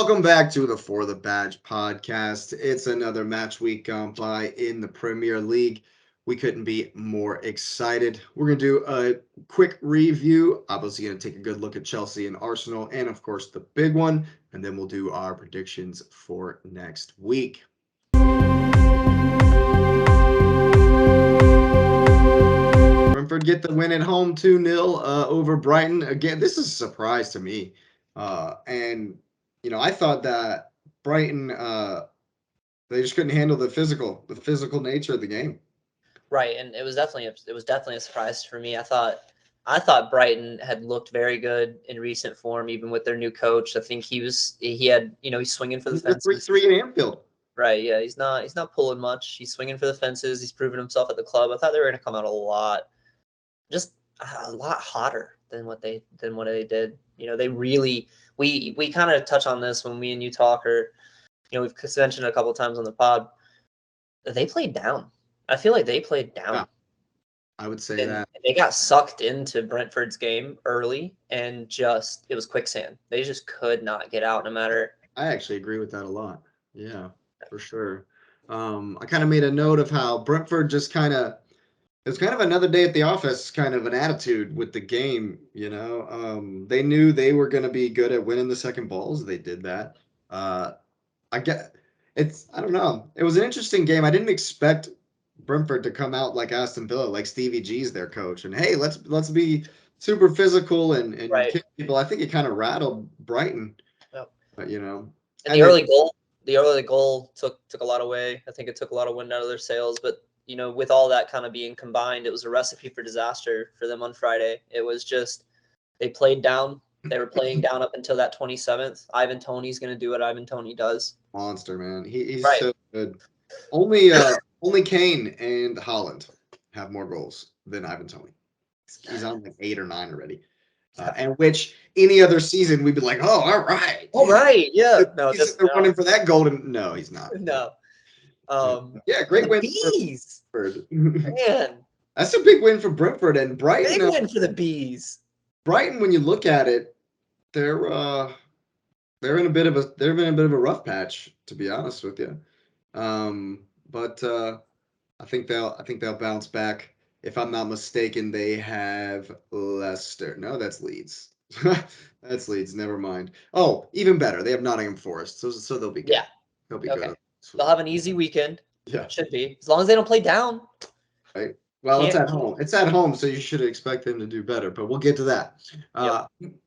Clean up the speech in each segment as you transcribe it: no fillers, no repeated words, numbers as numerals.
Welcome back to the For the Badge podcast. It's another match week gone by in the Premier League. We couldn't be more excited. We're going to do a quick review. Obviously, going to take a good look at Chelsea and Arsenal, and of course, the big one. And then we'll do our predictions for next week. Brentford get the win at home 2-0 over Brighton. Again, this is a surprise to me. I thought that Brighton they just couldn't handle the physical nature of the game. Right, and it was definitely a surprise for me. I thought Brighton had looked very good in recent form, even with their new coach. I think he's swinging for the fences. 3-3 in Anfield. Right, yeah, he's not pulling much. He's swinging for the fences. He's proven himself at the club. I thought they were going to come out a lot hotter than what they did. They really we kind of touch on this when me and you talk, or we've mentioned it a couple of times on the pod. They played down. I feel like they played down. Yeah, I would say that. They got sucked into Brentford's game early, and it was quicksand. They just could not get out, no matter. I actually agree with that a lot. Yeah, for sure. I kind of made a note of how Brentford just it was kind of another day at the office kind of an attitude with the game, They knew they were going to be good at winning the second balls. They did that. I don't know. It was an interesting game. I didn't expect Brentford to come out like Aston Villa, like Stevie G's their coach, and hey, let's be super physical and Right. kick people. I think it kind of rattled Brighton. Yep. And the early goal took a lot away. I think it took a lot of wind out of their sails, but with all that kind of being combined, it was a recipe for disaster for them on Friday. It was just they played down. They were playing down up until that 27th. Ivan Toney's going to do what Ivan Toney does. Monster, man. He's right. So good. Only Kane and Haaland have more goals than Ivan Toney. He's on like 8 or 9 already. And which any other season we'd be like, oh, all right. All right, yeah. No, they're running for that golden. No, he's not. No. Great win. Bees. For Brentford. Man, that's a big win for Brentford and Brighton. Big win for the Bees. Brighton, when you look at it, they're in a bit of a rough patch, to be honest with you. But I think they'll bounce back. If I'm not mistaken, they have Leicester. No, that's Leeds. That's Leeds. Never mind. Oh, even better. They have Nottingham Forest. So they'll be good. Yeah. They'll be okay. good. They'll have an easy weekend. Yeah. Should be. As long as they don't play down. Right. Well, it's at home. It's at home, so you should expect them to do better. But we'll get to that.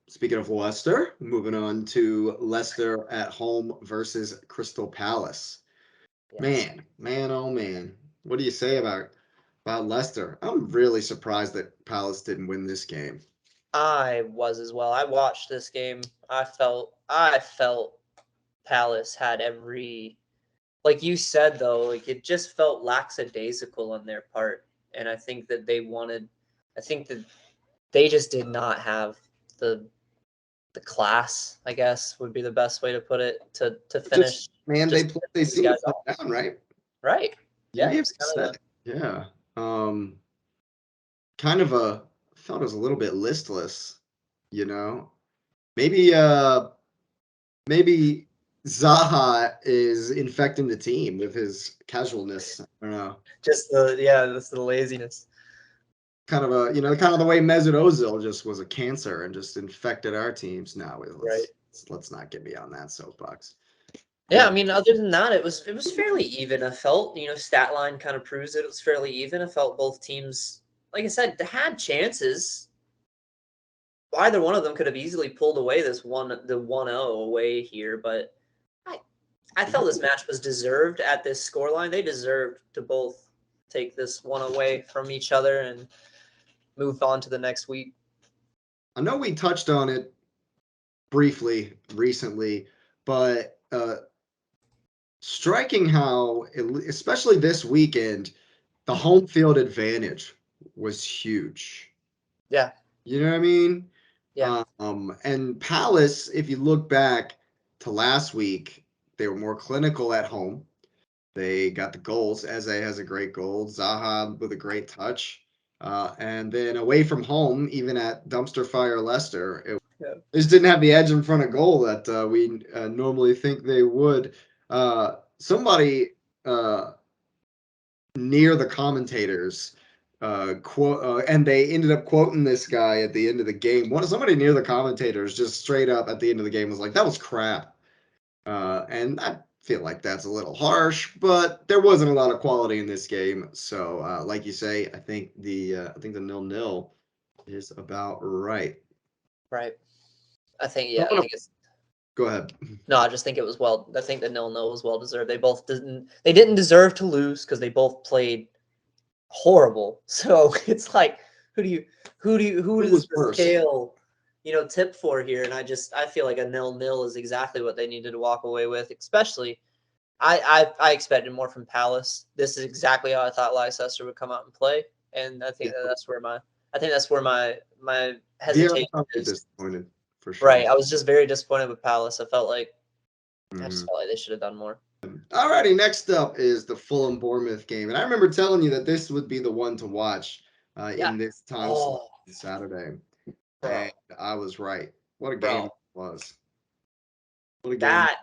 Speaking of Leicester, moving on to Leicester at home versus Crystal Palace. Yes. Man, oh man. What do you say about Leicester? I'm really surprised that Palace didn't win this game. I was as well. I watched this game. I felt Palace had every, like you said though, like it just felt lackadaisical on their part. And I think that they just did not have the class, I guess would be the best way to put it, to finish. They seem to put down, right? Right. Yeah. Yeah. Felt it was a little bit listless, Maybe Zaha is infecting the team with his casualness. I don't know. Just that's the laziness. Kind of the way Mesut Ozil just was a cancer and just infected our teams. Now, let's not get beyond that soapbox. Yeah, I mean, other than that, it was fairly even. I felt, stat line kind of proves it was fairly even. I felt both teams, like I said, had chances. Either one of them could have easily pulled away the 1-0 away here, but I felt this match was deserved at this scoreline. They deserved to both take this one away from each other and move on to the next week. I know we touched on it briefly recently, but striking how, especially this weekend, the home field advantage was huge. Yeah. You know what I mean? Yeah. And Palace, if you look back to last week, they were more clinical at home. They got the goals. Eze has a great goal. Zaha with a great touch. And then away from home, even at Dumpster Fire Leicester, They just didn't have the edge in front of goal that we normally think they would. Somebody near the commentators quote, and they ended up quoting this guy at the end of the game. Somebody near the commentators just straight up at the end of the game was like, "That was crap," and I feel like that's a little harsh, but there wasn't a lot of quality in this game. So, like you say, I think the 0-0 is about right. Right. I think I I wanna- think it's Go ahead. no, I just think it was well. I think the 0-0 was well deserved. They didn't deserve to lose because they both played horrible. So it's like, who Who does was the worse? scale, tip for here? And I feel like a 0-0 is exactly what they needed to walk away with. Especially, I expected more from Palace. This is exactly how I thought Leicester would come out and play, and I think Yeah. that's where my Vieira hesitation probably is. disappointed for sure. Right, I was just very disappointed with Palace. I just Mhm. felt like they should have done more. Alrighty, next up is the Fulham Bournemouth game, and I remember telling you that this would be the one to watch Yeah. in this time slot Oh, on Saturday, bro, and I was right. What a game bro, it was! What a game! that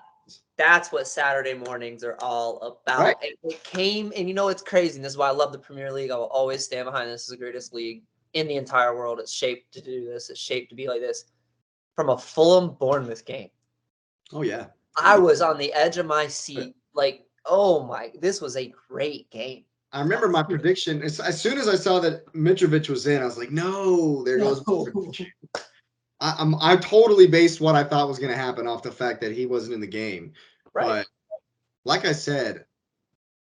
that's what Saturday mornings are all Right? about. It came, and it's crazy. And this is why I love the Premier League. I will always stand behind this. Is the greatest league in the entire world. It's shaped to do this. It's shaped to be like this. From a Fulham Bournemouth game, Oh yeah. I was on the edge of my seat. Like, oh my, this was a great game. I remember my prediction. As soon as I saw that Mitrovic was in, I was like, "No, there goes No. Mitrovic." I totally based what I thought was going to happen off the fact that he wasn't in the game, Right. but like I said,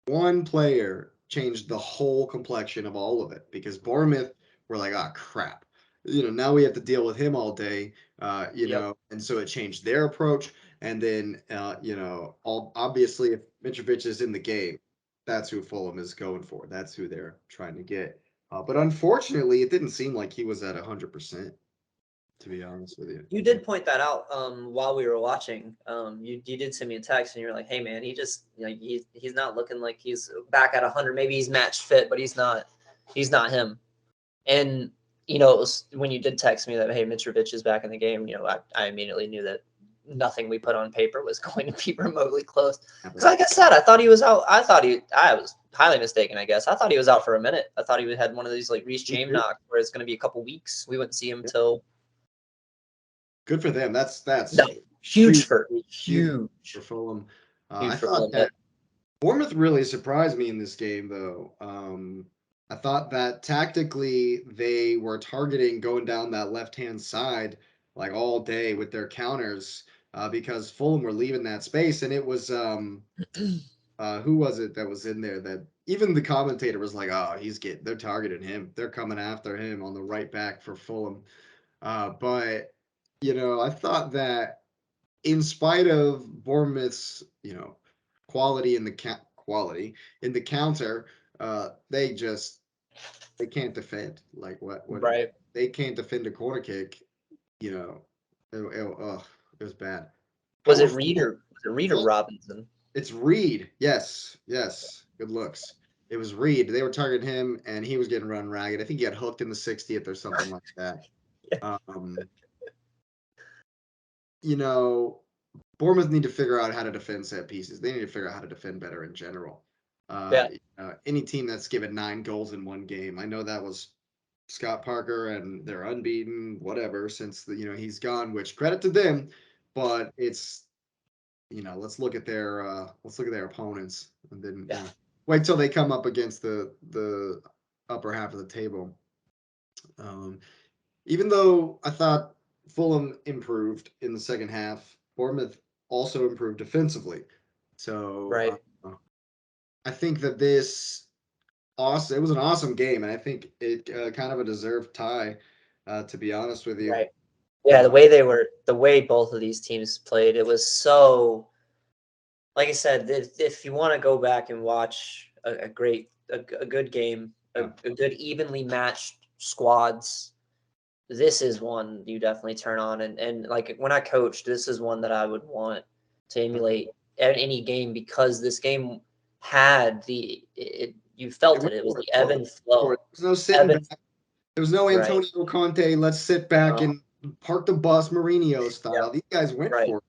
one player changed the whole complexion of all of it because Bournemouth were like, "Ah, crap." Now we have to deal with him all day, Yep. and so it changed their approach. And then, obviously, if Mitrovic is in the game, that's who Fulham is going for. That's who they're trying to get. But unfortunately, it didn't seem like he was at 100%, to be honest with you. You did point that out while we were watching. You did send me a text and you were like, "Hey man, he's not looking like he's back at 100. Maybe he's match fit, but he's not. He's not him." And it was when you did text me that hey, Mitrovic is back in the game. I immediately knew that nothing we put on paper was going to be remotely close. Because like I said, I thought he was out. I was highly mistaken. I guess I thought he was out for a minute. I thought he had one of these like Reece James knocks where it's going to be a couple weeks. We wouldn't see him till. Good for them. That's No, huge huge, for huge huge, for Fulham. huge I for thought Fulham. that Bournemouth really surprised me in this game, though. I thought that tactically they were targeting going down that left-hand side like all day with their counters because Fulham were leaving that space, and it was who was it that was in there that even the commentator was like, "Oh, they're targeting him. They're coming after him on the right back for Fulham." But I thought that in spite of Bournemouth's, quality in the counter, they can't defend. Like what Right? they can't defend a corner kick. You know, it was bad. Was it Powerful. Reed or Robinson? It's Reed. Yes, yes. Good looks. It was Reed. They were targeting him, and he was getting run ragged. I think he got hooked in the 60th or something like that. Yeah. Um, you know, Bournemouth need to figure out how to defend set pieces. They need to figure out how to defend better in general. Yeah. Any team that's given 9 goals in one game, I know that was Scott Parker, and they're unbeaten, whatever, since he's gone. Which credit to them, but it's let's look at their opponents, and then Yeah. wait till they come up against the upper half of the table. Um, Even though I thought Fulham improved in the second half, Bournemouth also improved defensively. So Right. I think that it was an awesome game, and I think it kind of a deserved tie. To be honest with you, Right. Yeah. uh, The way both of these teams played, it was so. Like I said, if you want to go back and watch a good game, yeah, a good evenly matched squads, this is one you definitely turn on. And like when I coached, this is one that I would want to emulate at any game because this game had you they felt it. went It was for it. the ebb and For flow. it. There's no sitting Ebb back. and There was no right. Antonio Conte. Let's sit back No, and park the bus Mourinho style. Yep. These guys went Right. for it.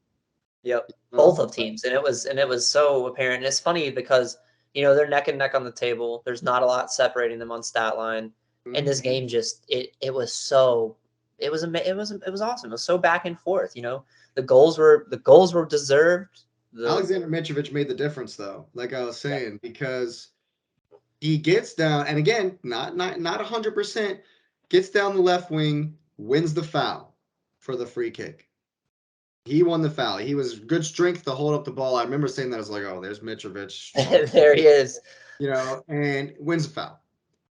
Yep. You Both know? of teams, and it was so apparent. And it's funny because they're neck and neck on the table. There's not a lot separating them on stat line, and this Mhm. game just it was so it was it was awesome. It was so back and forth. The goals were deserved. The Alexander Mitrovic made the difference, though. Like I was saying, because he gets down, and again, not 100%, gets down the left wing, wins the foul for the free kick. He won the foul. He was good strength to hold up the ball. I remember saying that. I was like, oh, there's Mitrovic, strong, there he is. and wins the foul.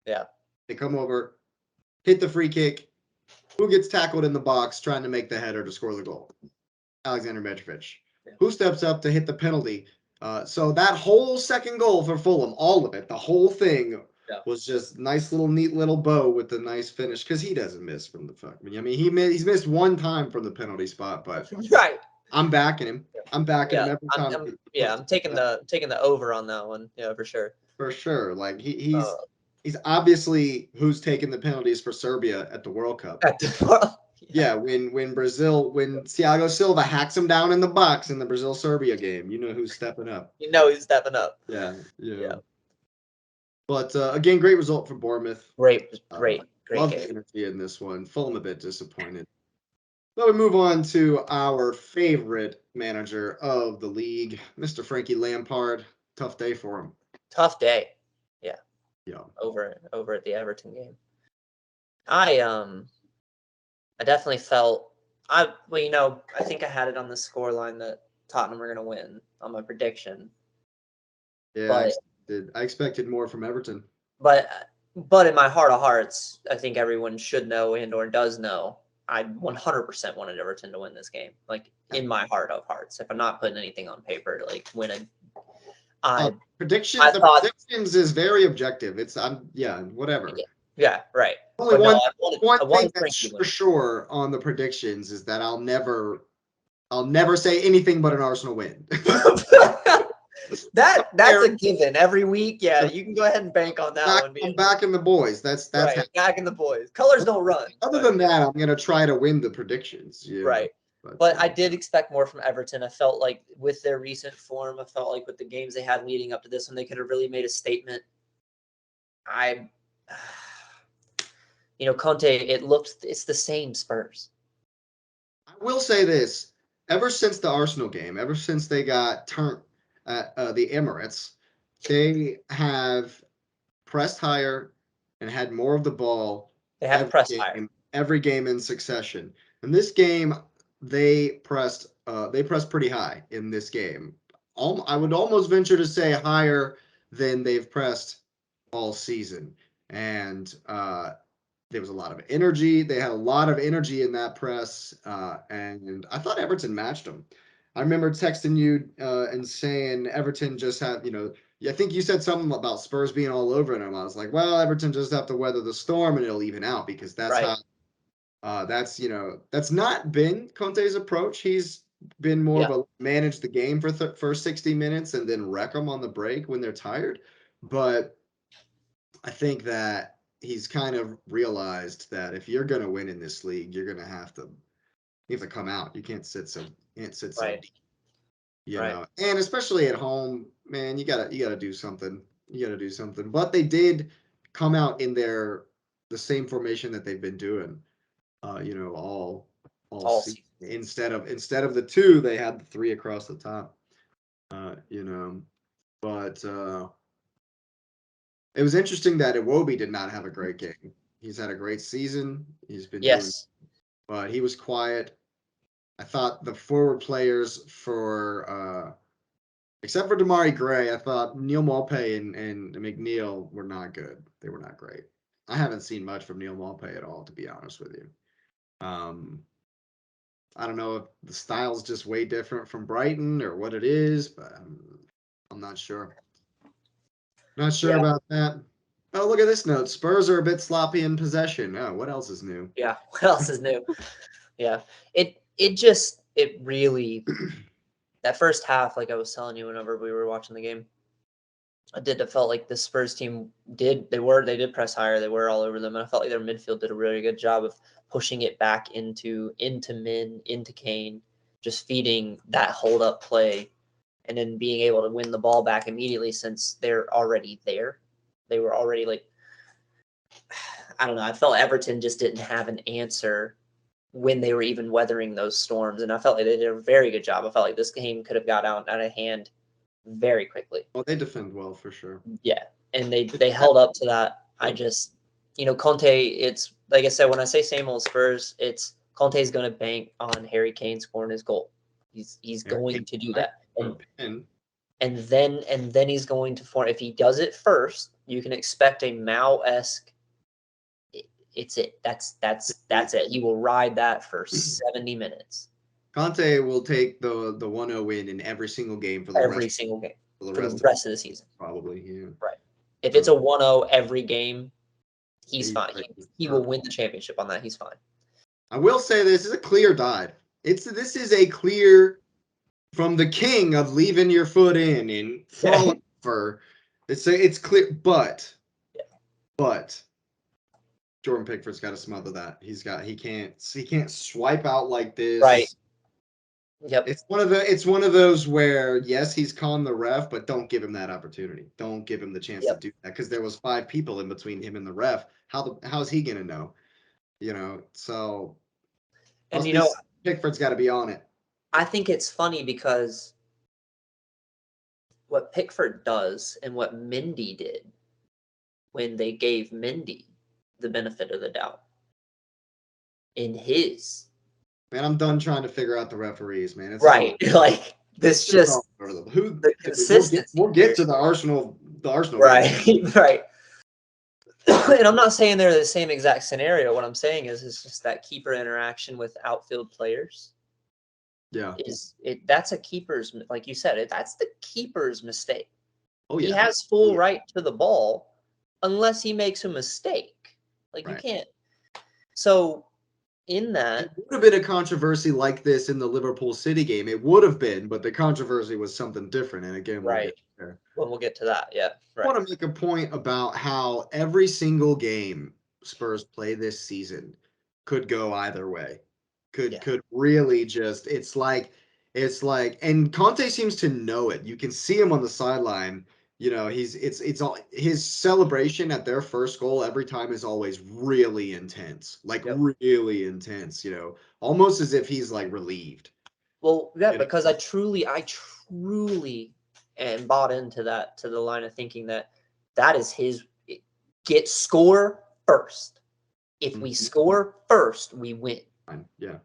Yeah. They come over, hit the free kick. Who gets tackled in the box trying to make the header to score the goal? Alexander Mitrovic. Yeah. Who steps up to hit the penalty? So that whole second goal for Fulham, all of it, the whole thing Yeah. was just nice little, neat little bow with a nice finish because he doesn't miss from the fuck. I mean, he's missed one time from the penalty spot, but Right. I'm backing him. I'm backing him Yeah. every I'm, time. I'm he yeah. puts I'm taking the over on that one. Yeah, for sure. for sure. Like Uh, he's obviously who's taking the penalties for Serbia at the World Cup. at the, yeah. Yeah, when Thiago Silva hacks him down in the box in the Brazil Serbia game, you know who's stepping up. He's stepping up. Yeah, yeah. Yeah. But again, great result for Bournemouth. Great Uh, love the game. energy in this one. Fulham a bit disappointed. But we move on to our favorite manager of the league, Mr. Frankie Lampard. Tough day for him. Tough day. Yeah. Yeah. Over at the Everton game. I definitely felt I think I had it on the score line that Tottenham were going to win on my prediction. Yeah, But I expected more from Everton. but but in my heart of hearts, I think everyone should know and or does know I 100% wanted Everton to win this game. Like in my heart of hearts, if I'm not putting anything on paper to like win it, I The thought predictions is very objective. It's whatever. yeah, right. Only But no, one I thing wanted that's Frankie to for win. sure on the predictions is that I'll never say anything but an Arsenal win. That's a given every week. Yeah, you can go ahead and bank on that one I'm being backing the boys. That's right. Back in the boys. Colors don't run. other But than that, I'm gonna try to win the predictions. right. But But I did expect more from Everton. I felt like with their recent form, I felt like with the games they had leading up to this one, they could have really made a statement. Conte, it's the same Spurs. I will say this: ever since the Arsenal game, ever since they got turned at the Emirates, they have pressed higher and had more of the ball They have pressed higher. every game in succession. In this game, they pressed pretty high in this game. I would almost venture to say higher than they've pressed all season. And there was a lot of energy. They had a lot of energy in that press, and I thought Everton matched them. I remember texting you and saying Everton just had, I think you said something about Spurs being all over them. I was like, well, Everton just have to weather the storm and it'll even out because that's Right. how that's not been Conte's approach. He's been more of a manage the game for 60 minutes and then wreck them on the break when they're tired. But I think that he's kind of realized that if you're going to win in this league, you're going to have to come out. You can't sit so Right. deep. Right. And especially at home, man, you gotta do something. You gotta do something. But they did come out in the same formation that they've been doing, all season. Season. Instead of the two, they had the three across the top. Uh, you know, but it was interesting that Iwobi did not have a great game. He's had a great season. He's been doing, but he was quiet. I thought the forward players except for Damari Gray, I thought Neil Maupay and McNeil were not good. They were not great. I haven't seen much from Neil Maupay at all, to be honest with you. I don't know if the style's just way different from Brighton or what it is, but I'm not sure. Not sure about that. Oh, look at this note. Spurs are a bit sloppy in possession. Oh, what else is new? Yeah. What else is new? Yeah. It really that first half, like I was telling you whenever we were watching the game, I felt like the Spurs team they did press higher. They were all over them, and I felt like their midfield did a really good job of pushing it back into Min, into Kane, just feeding that hold up play, and then being able to win the ball back immediately since they're already there. They were already like, I don't know. I felt Everton just didn't have an answer when they were even weathering those storms, and I felt like they did a very good job. I felt like this game could have got out of hand very quickly. Well, they defend well for sure. Yeah, and they held up to that. I just, Conte. It's like I said, when I say same old Spurs, it's Conte's going to bank on Harry Kane scoring his goal. He's going to do that, and then he's going to form. If he does it first, you can expect a Mao-esque. It's it. That's it. He will ride that for 70 minutes. Conte will take the 1-0 win in every single game for the single game for for the rest of the season. Probably, yeah. Right. If it's a 1-0 every game, he's fine. He will win the championship on that. He's fine. I will say this is a clear dive. This is a clear from the king of leaving your foot in falling for. It's clear, but Jordan Pickford's got to smother that. He can't swipe out like this. Right. Yep. It's one of those where yes, he's calling the ref, but don't give him that opportunity. Don't give him the chance to do that because there was 5 people in between him and the ref. How's he gonna know? So and Pickford's got to be on it. I think it's funny because what Pickford does and what Mendy did when they gave Mendy the benefit of the doubt in his. Man, I'm done trying to figure out the referees, man. It's right. Like this just the consistency. We'll get to the Arsenal right, game. Right. And I'm not saying they're the same exact scenario. What I'm saying is just that keeper interaction with outfield players. Yeah. That's a keeper's, like you said, that's the keeper's mistake. Oh yeah. He has full right to the ball unless he makes a mistake. Like you can't. So in that, it would have been a controversy like this in the Liverpool City game. It would have been, but the controversy was something different. And again, we'll get there. Well, we'll get to that. Yeah. Right. I want to make a point about how every single game Spurs play this season could go either way. Could really just it's like and Conte seems to know it. You can see him on the sideline. It's all his celebration at their first goal every time is always really intense. Really intense, almost as if he's like relieved. Well, yeah, because I truly am bought into that, to the line of thinking that is his score first. If we score first, we win. Yeah.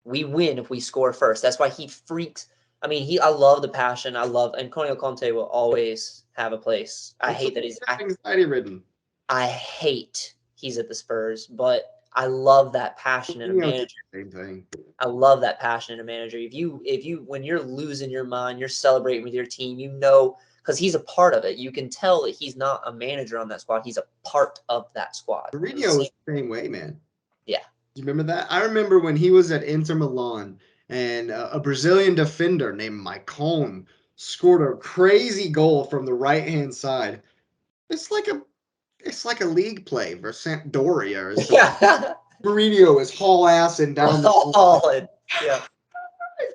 We win if we score first. That's why he freaks. I mean, I love the passion. Antonio Conte will always have a place. I hate that he's anxiety ridden. I hate he's at the Spurs, but I love that passion in a manager. Same thing. I love that passion in a manager. If you when you're losing your mind, you're celebrating with your team, because he's a part of it. You can tell that he's not a manager on that squad. He's a part of that squad. Mourinho was the same way, man. Yeah. Do you remember that? I remember when he was at Inter Milan and a Brazilian defender named Maicon scored a crazy goal from the right-hand side. It's like a league play versus Sampdoria or something. Yeah. Mourinho is haul-assing down the hall. Yeah.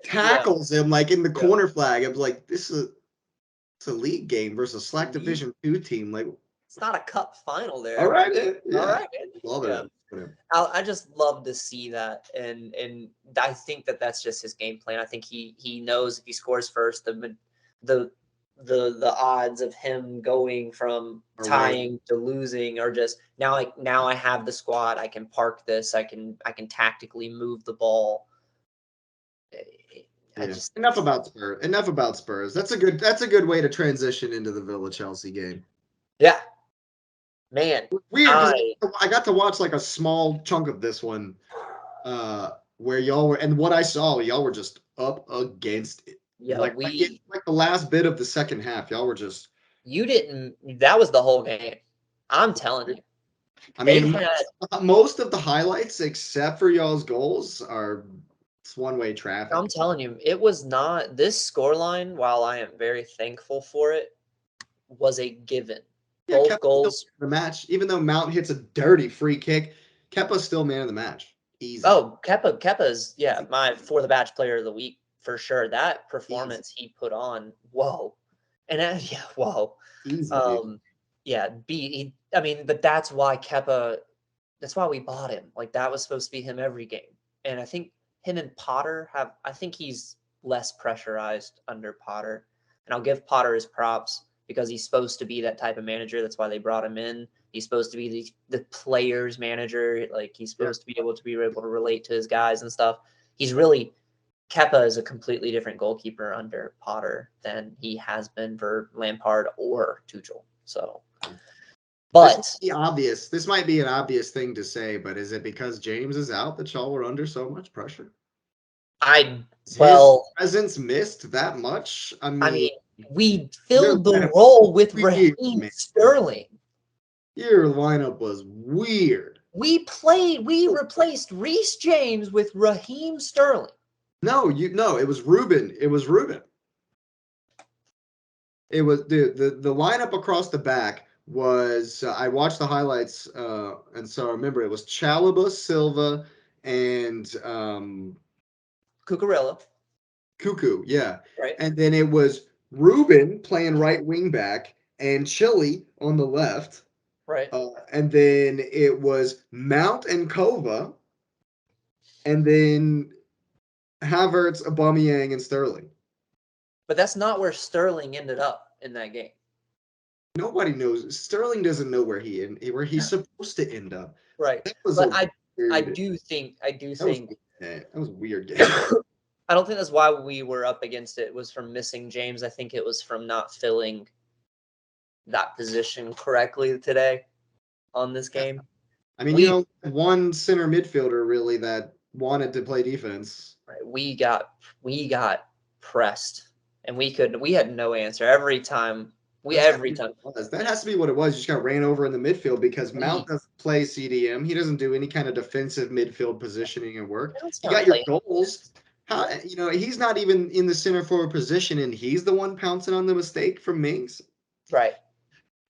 Tackles him like in the corner flag. I was like, it's a league game versus a Slack Division 2 team. Like, it's not a cup final there. All right, man. Yeah. All right, man. Love it. I just love to see that, and I think that's just his game plan. I think he knows if he scores first, the odds of him going from tying to losing are just now I have the squad. I can park this. I can tactically move the ball. Enough about Spurs. That's a good way to transition into the Villa Chelsea game. Yeah. Man, weird. I got to watch like a small chunk of this one, where y'all were, and what I saw, y'all were just up against it. Yeah, like the last bit of the second half, y'all were just. You didn't. That was the whole game. I'm telling you. I mean, most of the highlights, except for y'all's goals, are one-way traffic. I'm telling you, it was not this scoreline. While I am very thankful for it, was a given. Yeah, Both Kepa's goals. still man of the match. Even though Mount hits a dirty free kick, Kepa's still man of the match. Easy. Oh, Kepa's my for the batch player of the week for sure. That Easy. performance he put on, whoa, and yeah, whoa, Easy, dude. yeah, I mean, but that's why Kepa. That's why we bought him. Like that was supposed to be him every game, and I think him and Potter have. I think he's less pressurized under Potter, and I'll give Potter his props because he's supposed to be that type of manager. That's why they brought him in. He's supposed to be the players manager. Like he's supposed to be able to relate to his guys and stuff. He's really Kepa is a completely different goalkeeper under Potter than he has been for Lampard or Tuchel. So, but This might be an obvious thing to say, but is it because James is out that y'all were under so much pressure? His presence missed that much? I mean, we filled the role with Raheem Sterling. Your lineup was weird. We replaced Reece James with Raheem Sterling. No, it was Ruben. It was Ruben. It was the lineup across the back was I watched the highlights and so I remember it was Chalobah, Silva, and Cucurella. Cuckoo, yeah. Right. And then it was Ruben playing right wing back and Chile on the left. Right. And then it was Mount and Kova, and then Havertz, Aubameyang, and Sterling. But that's not where Sterling ended up in that game. Nobody knows. Sterling doesn't know where he's supposed to end up. Right. But I do think that was a weird game. I don't think that's why we were up against it. It was from missing James. I think it was from not filling that position correctly today on this game. I mean, one center midfielder really that wanted to play defense. Right. We got pressed, and we had no answer every time. That has to be what it was. You just got ran over in the midfield because Mount doesn't play CDM. He doesn't do any kind of defensive midfield positioning and work. You got your goals. How he's not even in the center forward position, and he's the one pouncing on the mistake from Mings. Right.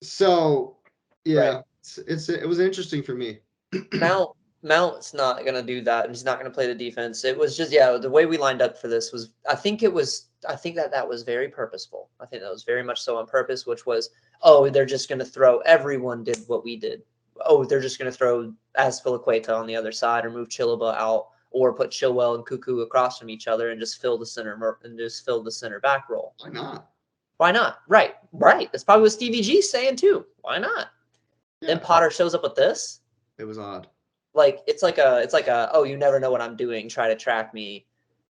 So, yeah, right. It was interesting for me. Mount's not gonna do that. He's not gonna play the defense. It was just the way we lined up for this was. I think that was very purposeful. I think that was very much so on purpose. Which was, they're just gonna throw. Everyone did what we did. They're just gonna throw Azpilicueta on the other side, or move Chalobah out, or put Chilwell and Cuckoo across from each other, and just fill the center back role. Why not? Why not? Right. That's probably what Stevie G's saying too. Why not? Yeah. Then Potter shows up with this. It was odd. Like it's like a you never know what I'm doing. Try to track me.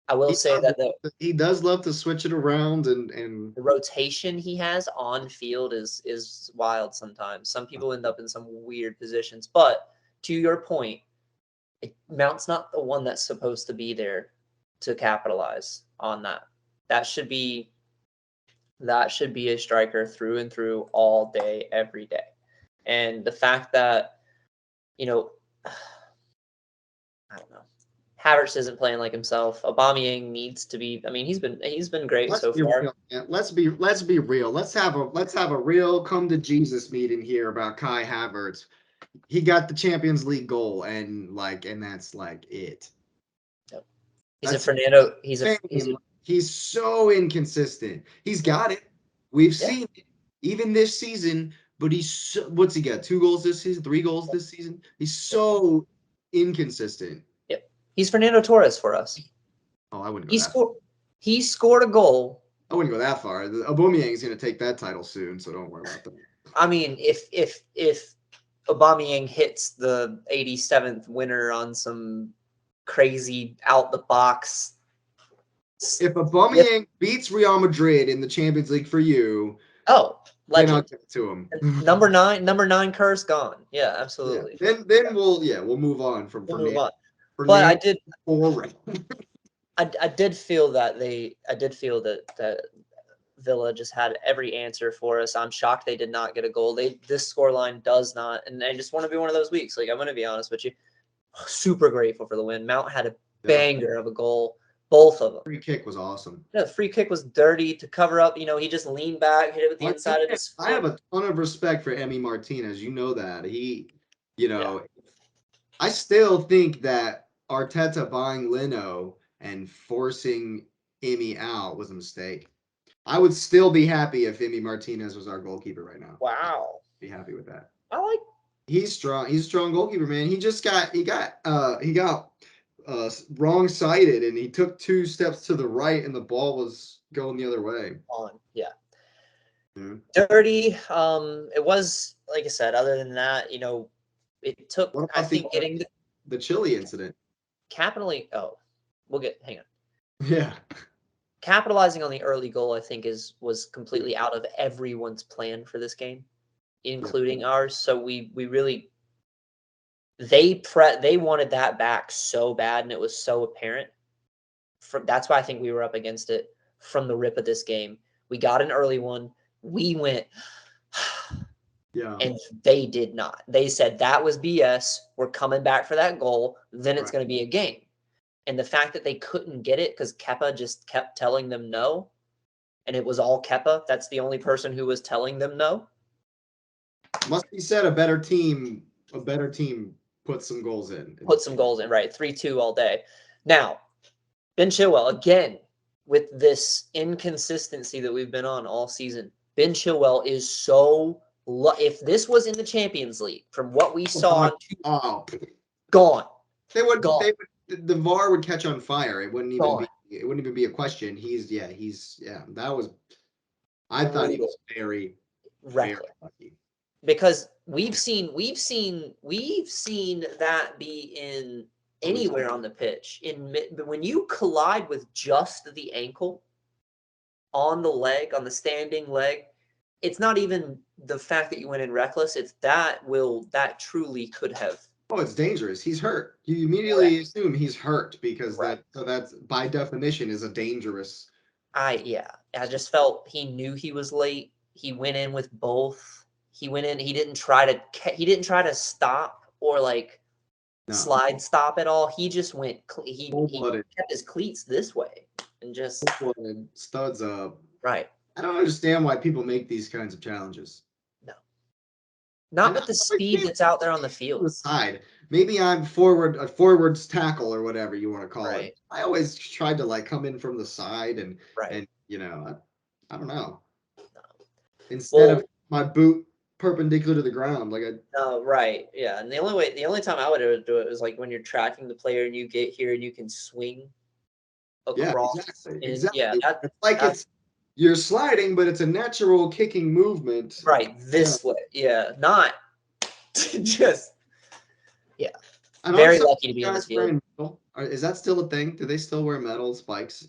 I will say that he does love to switch it around and the rotation he has on field is wild sometimes. Some people end up in some weird positions, but to your point, Mount's not the one that's supposed to be there to capitalize on that. That should be a striker through and through all day, every day. And the fact that, I don't know, Havertz isn't playing like himself. Aubameyang needs to be. I mean, he's been great so far. Real, yeah. Let's be real. Let's have a real come to Jesus meeting here about Kai Havertz. He got the Champions League goal, and that's it. Yep. He's so inconsistent. He's got it. We've seen it even this season. But what's he got? 2 goals this season, 3 goals this season. He's so inconsistent. Yep. He's Fernando Torres for us. Oh, I wouldn't go He scored a goal. I wouldn't go that far. Aubameyang is going to take that title soon, so don't worry about that. I mean, if Aubameyang hits the 87th winner on some crazy out the box. If Aubameyang beats Real Madrid in the Champions League for you, legend. I'll give it to him. Number 9 curse gone. Yeah, absolutely. Yeah. Then we'll move on from move on. But I did feel that Villa just had every answer for us. I'm shocked they did not get a goal. This scoreline does not, and I just want to be one of those weeks. Like, I'm going to be honest with you, super grateful for the win. Mount had a banger of a goal. Both of them. Free kick was awesome. Yeah, the free kick was dirty to cover up. He just leaned back, hit it with the inside of his I have foot. a ton of respect for Emi Martinez. You know that. You Yeah. know, I still think that Arteta buying Leno and forcing Emi out was a mistake. I would still be happy if Emi Martinez was our goalkeeper right now. Wow. Be happy with that. I like. He's strong. He's a strong goalkeeper, man. He got wrong sided, and he took 2 steps to the right, and the ball was going the other way. On. Yeah. Yeah. Dirty. It was, like I said, other than that, it took, What I about think, getting the Chile incident? hang on. Yeah. Capitalizing on the early goal, I think, was completely out of everyone's plan for this game, including ours. So we really they wanted that back so bad, and it was so apparent. That's why I think we were up against it from the rip of this game. We got an early one. We went, Yeah. and they did not. They said that was BS. We're coming back for that goal. Then it's going to be a game. And the fact that they couldn't get it because Kepa just kept telling them no, and it was all Kepa. That's the only person who was telling them no. Must be said, a better team put some goals in. Put some goals in, right? 3-2 all day. Now, Ben Chilwell, again, with this inconsistency that we've been on all season, Ben Chilwell is so if this was in the Champions League, from what we saw, gone. The VAR would catch on fire. It wouldn't even be a question. I thought he was very lucky. Because we've seen that be in anywhere on the pitch. When you collide with just the ankle on the leg, on the standing leg, it's not even the fact that you went in reckless. It's that truly could have. Oh, it's dangerous. He's hurt. You immediately assume he's hurt because that's by definition is a dangerous. I just felt he knew he was late. He went in with both. He went in. He didn't try to stop or slide stop at all. He just went. He kept his cleats this way and just studs up. Right. I don't understand why people make these kinds of challenges. No. Not with the speed that's out there on the field. The side. Maybe I'm a forwards tackle or whatever you want to call it. I always tried to come in from the side and I don't know. No. Instead of my boot perpendicular to the ground, yeah. And the only time I would ever do it was when you're tracking the player and you get here and you can swing across. Yeah, exactly. You're sliding, but it's a natural kicking movement. Right, this way. Yeah, not just. Yeah. And very lucky to be in this field. Is that still a thing? Do they still wear metal spikes?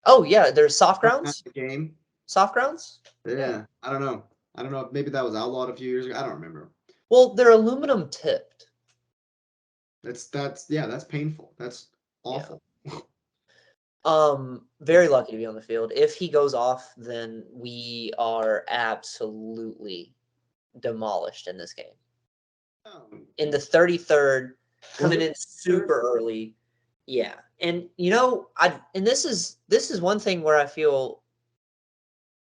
Oh, yeah. There's soft grounds. Game. Soft grounds? Yeah. I don't know. Maybe that was outlawed a few years ago. I don't remember. Well, they're aluminum tipped. That's painful. That's awful. Yeah. Very lucky to be on the field. If he goes off, then we are absolutely demolished in this game. In the 33rd, coming in super early. Yeah. And this is one thing where I feel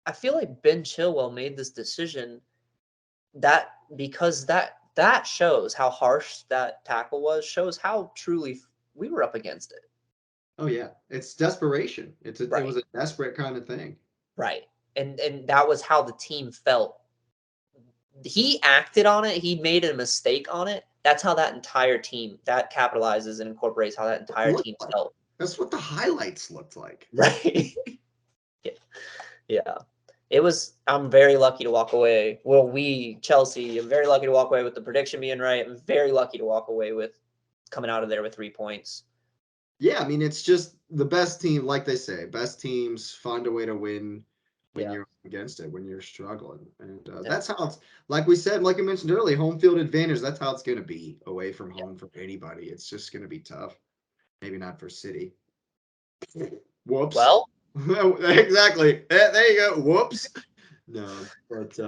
like Ben Chilwell made this decision because that shows how harsh that tackle was, shows how truly we were up against it. Oh yeah, it's desperation. It was a desperate kind of thing. Right. And that was how the team felt. He acted on it. He made a mistake on it. That's how that entire team that capitalizes and incorporates how that entire team felt. That's what the highlights looked like. Right. Yeah. It was. I'm very lucky to walk away. Well, Chelsea, I'm very lucky to walk away with the prediction being right. I'm very lucky to walk away with coming out of there with 3 points. Yeah, I mean, it's just the best team, like they say, best teams find a way to win when you're against it, when you're struggling. And that's how it's, like we said, like I mentioned earlier, home field advantage, that's how it's going to be away from home for anybody. It's just going to be tough. Maybe not for City. Whoops. Well. Exactly. There you go. Whoops. No, but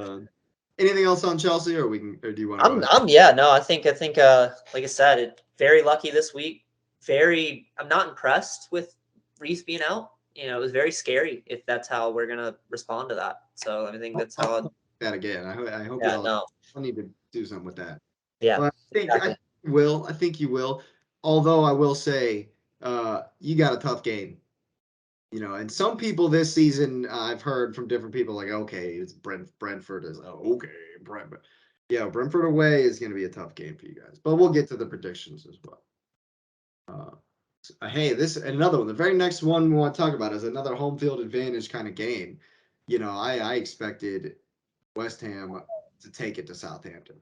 anything else on Chelsea, or do you want to? I think like I said, very lucky this week. I'm not impressed with Reese being out, it was very scary if that's how we're gonna respond to that. So I think that's how. That again. I hope Yeah, y'all no, need to do something with that. yeah, But exactly. I think you will. Although I will say, you got a tough game. And some people this season, I've heard from different people like, okay, it's Brentford is okay, Brentford. Yeah, Brentford away is going to be a tough game for you guys. But we'll get to the predictions as well. Hey, this another one. The very next one we want to talk about is another home field advantage kind of game. I expected West Ham to take it to Southampton.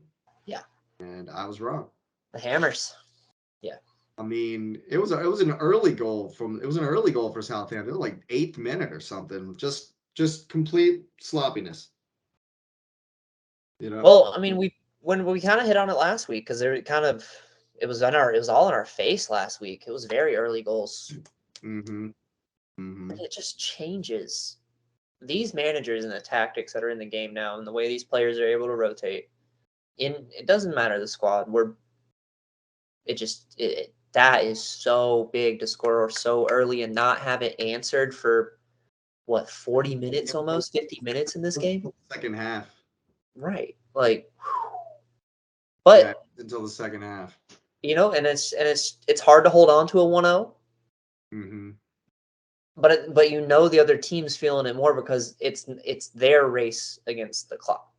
Yeah. And I was wrong. The Hammers. Yeah. I mean, it was an early goal for Southampton. It was like 8th minute or something. Just complete sloppiness. Well, I mean, when we kind of hit on it last week because it was all in our face last week. It was very early goals. Mm-hmm. Mm-hmm. It just changes. These managers and the tactics that are in the game now and the way these players are able to rotate. It doesn't matter the squad. That is so big to score so early and not have it answered for what 40 minutes almost 50 minutes in this game. Second half. Right. Like, Yeah, but until the second half. and it's hard to hold on to a 1-0. Mm-hmm. But the other team's feeling it more because it's their race against the clock.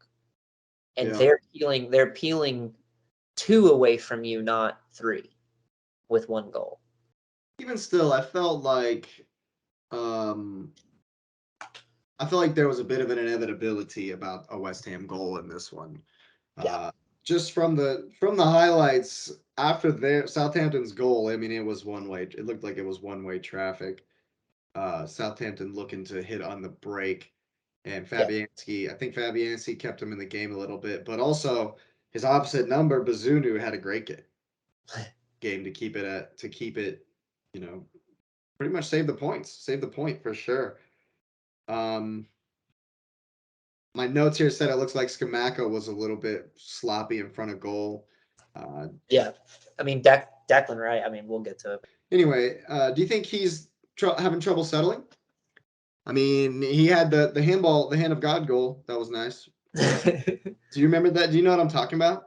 And Yeah. they're peeling 2 away from you, not 3 with 1 goal. Even still, um I felt like there was a bit of an inevitability about a West Ham goal in this one. Yeah. Just from the highlights after their Southampton's goal, I mean, it was one way. It looked like it was one-way traffic. Southampton looking to hit on the break, and Yeah. Fabianski. I think Fabianski kept him in the game a little bit, but also his opposite number, Bazunu, had a great game to keep it, pretty much save the point for sure. Um, my notes here said it looks like Skamaka was a little bit sloppy in front of goal. Yeah. I mean, Declan, right? I mean, we'll get to it. Anyway, do you think he's having trouble settling? I mean, he had the handball, the hand of God goal. That was nice. Do you remember that? Do you know what I'm talking about?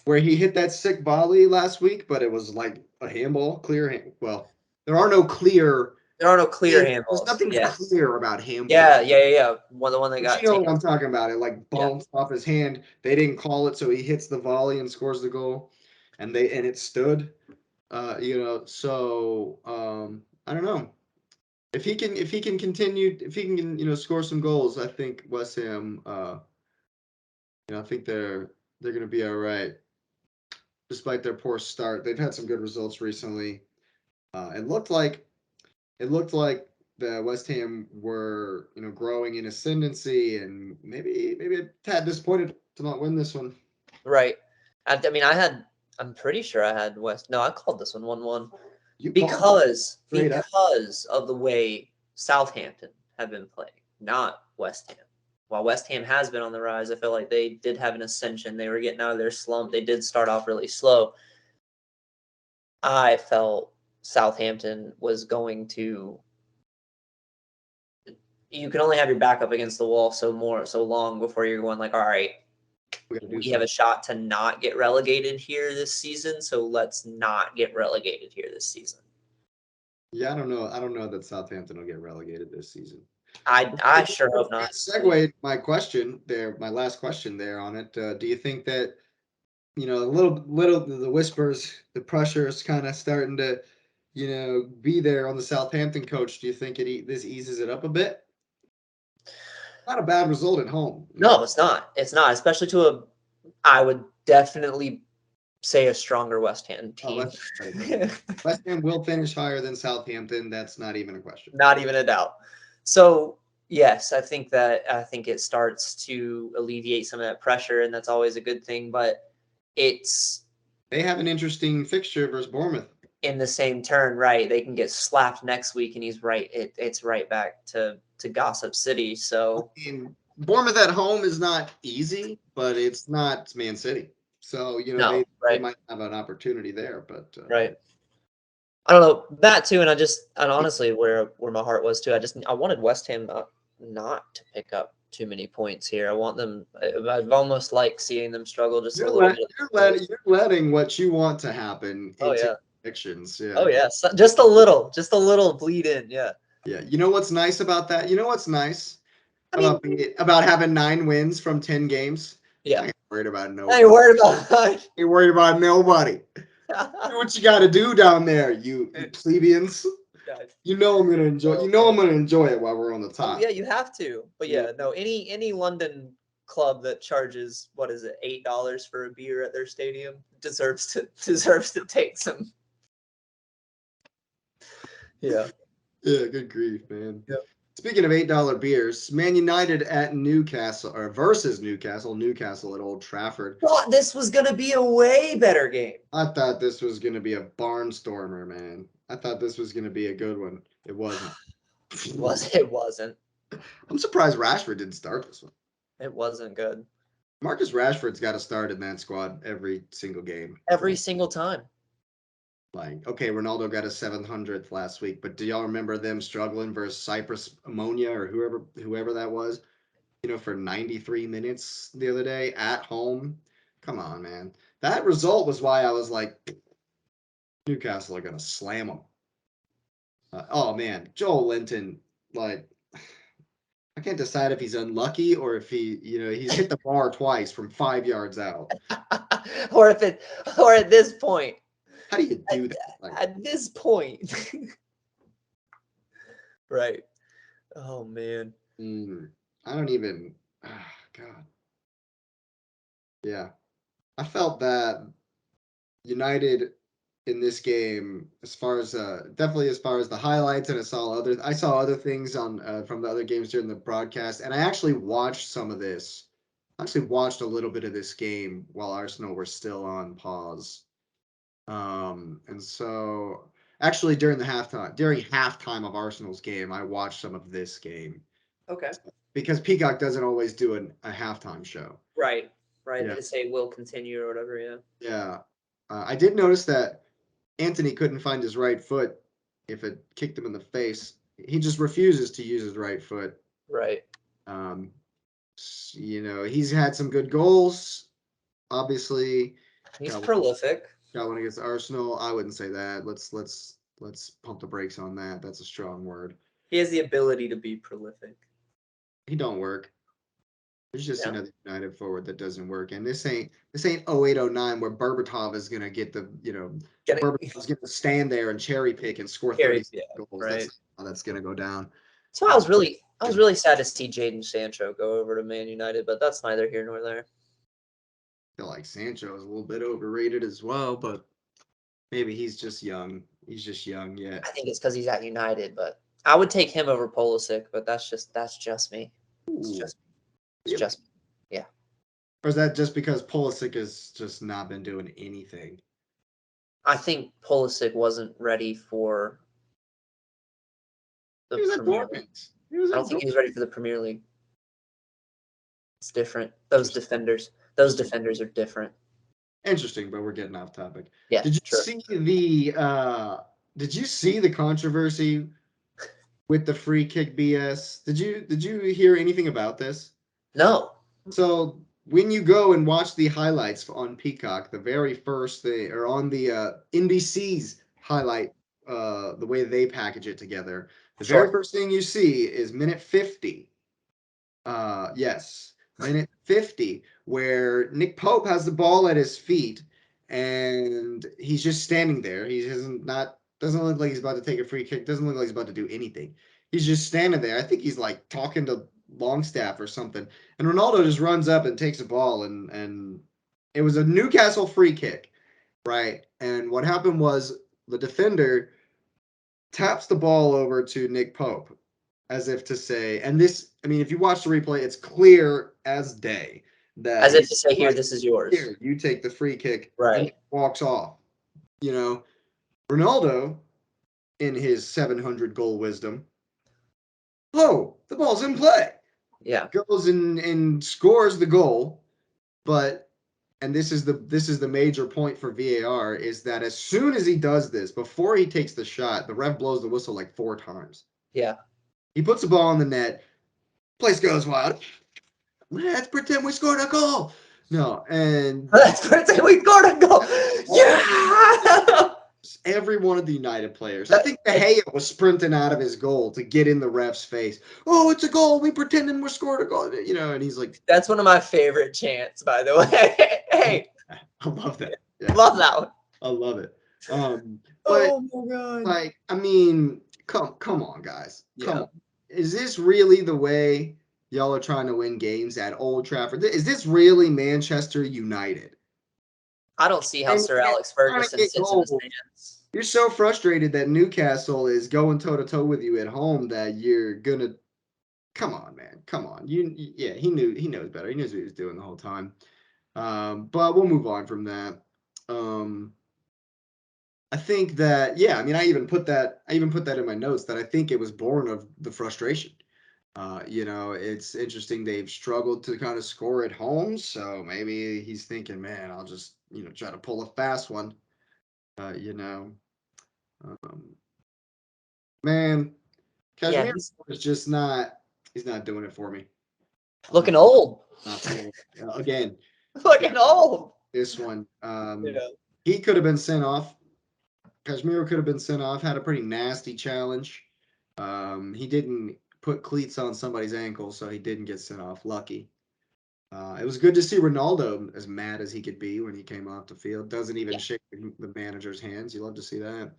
Where he hit that sick volley last week, but it was like a handball, clear hand. Well, there are no clear. There are no clear There's handballs. nothing Yes. clear about handballs. Yeah. The one that But you got know taken. what I'm talking about. It like Yeah. bounced off his hand. They didn't call it, so he hits the volley and scores the goal, and it stood. So I don't know. If he can continue, if he can score some goals, I think West Ham, I think they're gonna be all right, despite their poor start. They've had some good results recently. It looked like the West Ham were growing in ascendancy, and maybe a tad disappointed to not win this one. Right. I mean, I'm pretty sure I had West. No, I called this one 1-1 You called straight up. because of the way Southampton have been playing, not West Ham. While West Ham has been on the rise, I feel like they did have an ascension. They were getting out of their slump. They did start off really slow. I felt Southampton was going to. You can only have your back up against the wall so long before you're going like, all right, We got to do we have something. a shot to not get relegated here this season, so let's not get relegated here this season. Yeah, I don't know. I don't know that Southampton will get relegated this season. I sure hope not. Segue my question there, my last question there on it. Do you think that a little the whispers, the pressure is kind of starting to be there on the Southampton coach? Do you think this eases it up a bit? Not a bad result at home. No, it's not. It's not, especially I would definitely say a stronger West Ham Oh, team. West Ham will finish higher than Southampton. That's not even a question. Not even a doubt. So yes, I think it starts to alleviate some of that pressure, and that's always a good thing. But it's They have an interesting fixture versus Bournemouth. in the same turn, right? They can get slapped next week, and he's right. It's right back to Gossip City. So Bournemouth at home is not easy, but it's not Man City. So no, they right, might have an opportunity there, but right. I don't know that too, and honestly, where my heart was too, I wanted West Ham not to pick up too many points here. I want them. I've almost liked seeing them struggle just a little bit. You're letting what you want to happen Oh into yeah. predictions. Oh Yeah. yeah. Just a little bleed in. Yeah. Yeah. You know what's nice about that? You know what's nice I mean, about having 9 wins from 10 games? yeah. I ain't worried about I ain't nobody. worried about Ain't worried about nobody. Do what you got to do down there, you plebeians. You know I'm gonna enjoy. Oh, You know I'm man. gonna enjoy it while we're on the Oh top. yeah, you have to. But Yeah. yeah, no, any London club that charges what is it, $8 for a beer at their stadium deserves to take some. Yeah. Yeah. Good grief, man. Yep. Speaking of $8 beers, Man United at Newcastle or versus Newcastle at Old Trafford. Thought this was gonna be a way better game. I thought this was gonna be a barnstormer, man. I thought this was gonna be a good one. It wasn't. It wasn't. I'm surprised Rashford didn't start this one. It wasn't good. Marcus Rashford's got to start in that squad every single game. Every single time. Like, okay, Ronaldo got a 700th last week, but do y'all remember them struggling versus Cyprus Ammonia or whoever that was? For 93 minutes the other day at home. Come on, man. That result was why I was like, Newcastle are gonna slam them. Oh man, Joel Linton, like, I can't decide if he's unlucky or if he's hit the bar twice from 5 yards out. or if it or at this point. How do you do that? Like, At this point. Right. Oh man. I don't even. God. Yeah, I felt that United in this game, as far as definitely as far as the highlights, and I saw other things on from the other games during the broadcast, and I actually watched some of this. I actually watched a little bit of this game while Arsenal were still on pause. And so actually during halftime of Arsenal's game, I watched some of this game Okay. because Peacock doesn't always do a halftime show. Right. Right. They Yeah, just say will continue or whatever, yeah. yeah. I did notice that Anthony couldn't find his right foot if it kicked him in the face. He just refuses to use his right foot. Right. Um, he's had some good goals. Obviously, He's got prolific. got one against Arsenal. I wouldn't say that. Let's pump the brakes on that. That's a strong word. He has the ability to be prolific. He don't work. There's just Yeah. another United forward that doesn't work, and this ain't 0809 where Berbatov is gonna get Get Berbatov's gonna stand there and cherry pick and score Carry, 30 yeah, goals. right. That's how that's gonna go down. So I was really sad to see Jadon Sancho go over to Man United, but that's neither here nor there. Feel like Sancho is a little bit overrated as well, but maybe he's just young. He's just young yet. I think it's because he's at United, but I would take him over Pulisic, but that's just me. It's Ooh. just it's just yeah. Or is that just because Pulisic has just not been doing anything? I think Pulisic wasn't ready for the He was at Premier League. Dortmund. He was I don't at think Dortmund. he was ready for the Premier League. It's different. Those defenders are different. Interesting, but we're getting off topic. Yeah, Did you sure. see the controversy with the free kick BS? Did you hear anything about this? No. So when you go and watch the highlights on Peacock, the very first thing, or on the NBC's highlight, the way they package it together, the very Sure. first thing you see is minute 50. Yes, minute 50, where Nick Pope has the ball at his feet, and he's just standing there. He doesn't look like he's about to take a free kick. Doesn't look like he's about to do anything. He's just standing there. I think he's like talking to Longstaff or something. And Ronaldo just runs up and takes a ball, and it was a Newcastle free kick, right? And what happened was the defender taps the ball over to Nick Pope as if to say, and this, I mean, if you watch the replay, it's clear as day that As if he's to say, here, like, this is yours. here, you take the free kick, and Right. walks off. You know, Ronaldo, in his 700 goal wisdom, oh, the ball's in play. Yeah. Goes and scores the goal, but and this is the major point for VAR, is that as soon as he does this, before he takes the shot, the ref blows the whistle like 4 times. Yeah. He puts the ball in the net, place goes wild. Let's pretend we scored a goal. No, and Let's pretend we scored a goal. Yeah. every one of the United players. I think De Gea was sprinting out of his goal to get in the ref's face. Oh, it's a goal. We pretending we scored a goal. And he's like, That's one of my favorite chants, by the way. Hey, I love that. Yeah, love that one. I love it. But Oh my god. like, I mean, come on, guys. Come Yeah. on. Is this really the way y'all are trying to win games at Old Trafford? Is this really Manchester United? I don't see how And Sir you're Alex trying to Ferguson get sits in the goals. stands. You're so frustrated that Newcastle is going toe to toe with you at home that you're gonna. Come on, man. Come on. Yeah, he knows better. He knows what he was doing the whole time. But we'll move on from that. I think that, yeah, I mean, I even put that in my notes, that I think it was born of the frustration. It's interesting they've struggled to kind of score at home, so maybe he's thinking, man, I'll just try to pull a fast one. Uh, you know, um, man, Yeah, Casemiro he's is just not. He's not doing it for me. looking Not old. not feeling it. Again, Looking old. this one. You know. He could have been sent off. Casemiro could have been sent off. Had a pretty nasty challenge. He didn't put cleats on somebody's ankle, so he didn't get sent off. Lucky. It was good to see Ronaldo as mad as he could be when he came off the field. Doesn't even Yeah. shake the manager's hands. You love to see that.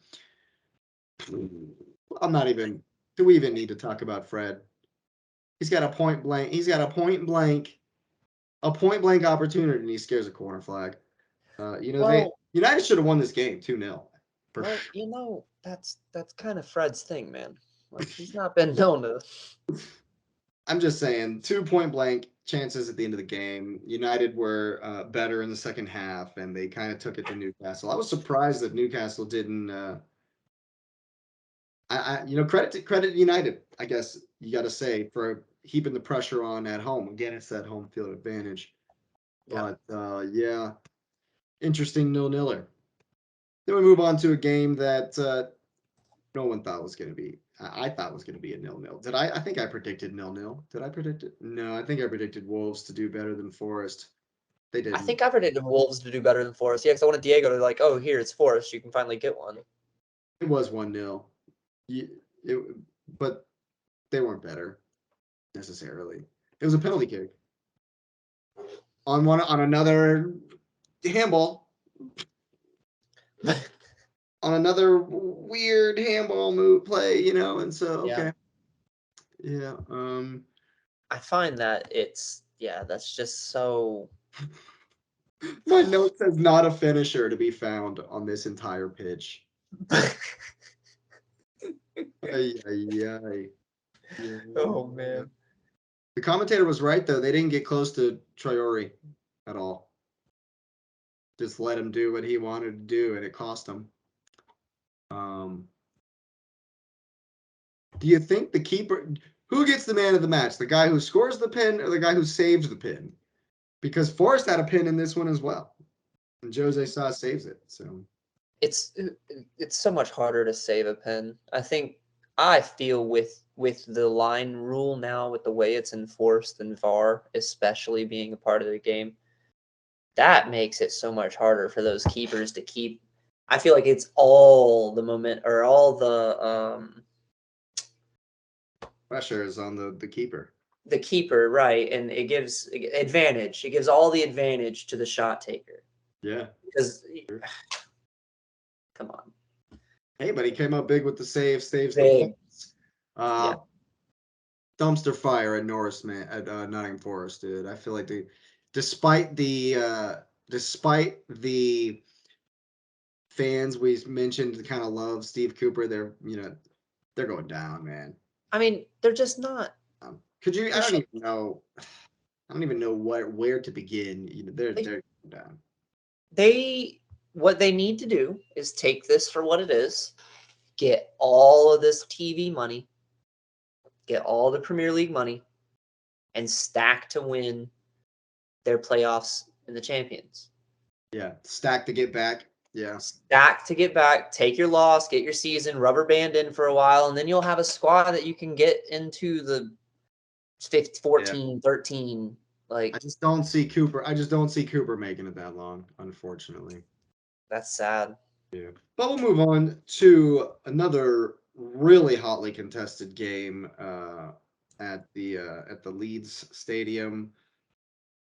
I'm not even. Do we even need to talk about Fred? He's got a point blank. He's got a point blank opportunity, and he scares a corner flag. Well, United should have won this game 2-0. well, that's kind of Fred's thing, man. Like he's not been known to. I'm just saying, 2 point blank chances at the end of the game. United were better in the second half, and they kind of took it to Newcastle. I was surprised that Newcastle didn't. Credit United. I guess you got to say, for heaping the pressure on at home. Again, it's that home field advantage. Yeah. But yeah, interesting 0-0. Then we move on to a game that no one thought was going to be. I thought was going to be a 0-0. Did I? I think I predicted 0-0. Did I predict it? No, I think I predicted Wolves to do better than Forest. They I didn't. think I predicted Wolves to do better than Forest. Yeah, because I wanted Diego to like, oh, here it's Forest. You can finally get one. It was 1-0. It, but they weren't better necessarily. It was a penalty kick on another handball, on another weird handball move play, and so Yeah. okay. Yeah. I find that that's just so. My note says not a finisher to be found on this entire pitch. Ay, ay, ay. Yeah. Oh man. The commentator was right though. They didn't get close to Traore at all. Just let him do what he wanted to do, and it cost him. Do you think the keeper? Who gets the man of the match? The guy who scores the pin or the guy who saves the pin? Because Forrest had a pin in this one as well, and Jose Sa saves it. So It's so much harder to save a pen. I feel with the line rule now, with the way it's enforced and VAR especially being a part of the game, that makes it so much harder for those keepers to keep. I feel like it's all the moment or all pressure is on the keeper. the keeper, right? And it gives advantage. It gives all the advantage to the shot taker. Yeah. Because come on. Hey, but he came up big with the saves the Big. points. Yeah. Dumpster fire at Nottingham Forest, dude. I feel like despite the fans we mentioned kind of love Steve Cooper, they're going down, man. I mean, they're just not. Could you? I don't even know. I don't even know where to begin. They're going down. What they need to do is take this for what it is, get all of this TV money, get all the Premier League money, and stack to win their playoffs in the Champions. Yeah, stack to get back. Yeah. Stack to get back, take your loss, get your season, rubber band in for a while, and then you'll have a squad that you can get into the 15, Yeah. 14, 13. Like, I just don't see Cooper. I just don't see Cooper making it that long, unfortunately. that's sad. Yeah. But we'll move on to another really hotly contested game at the Leeds Stadium.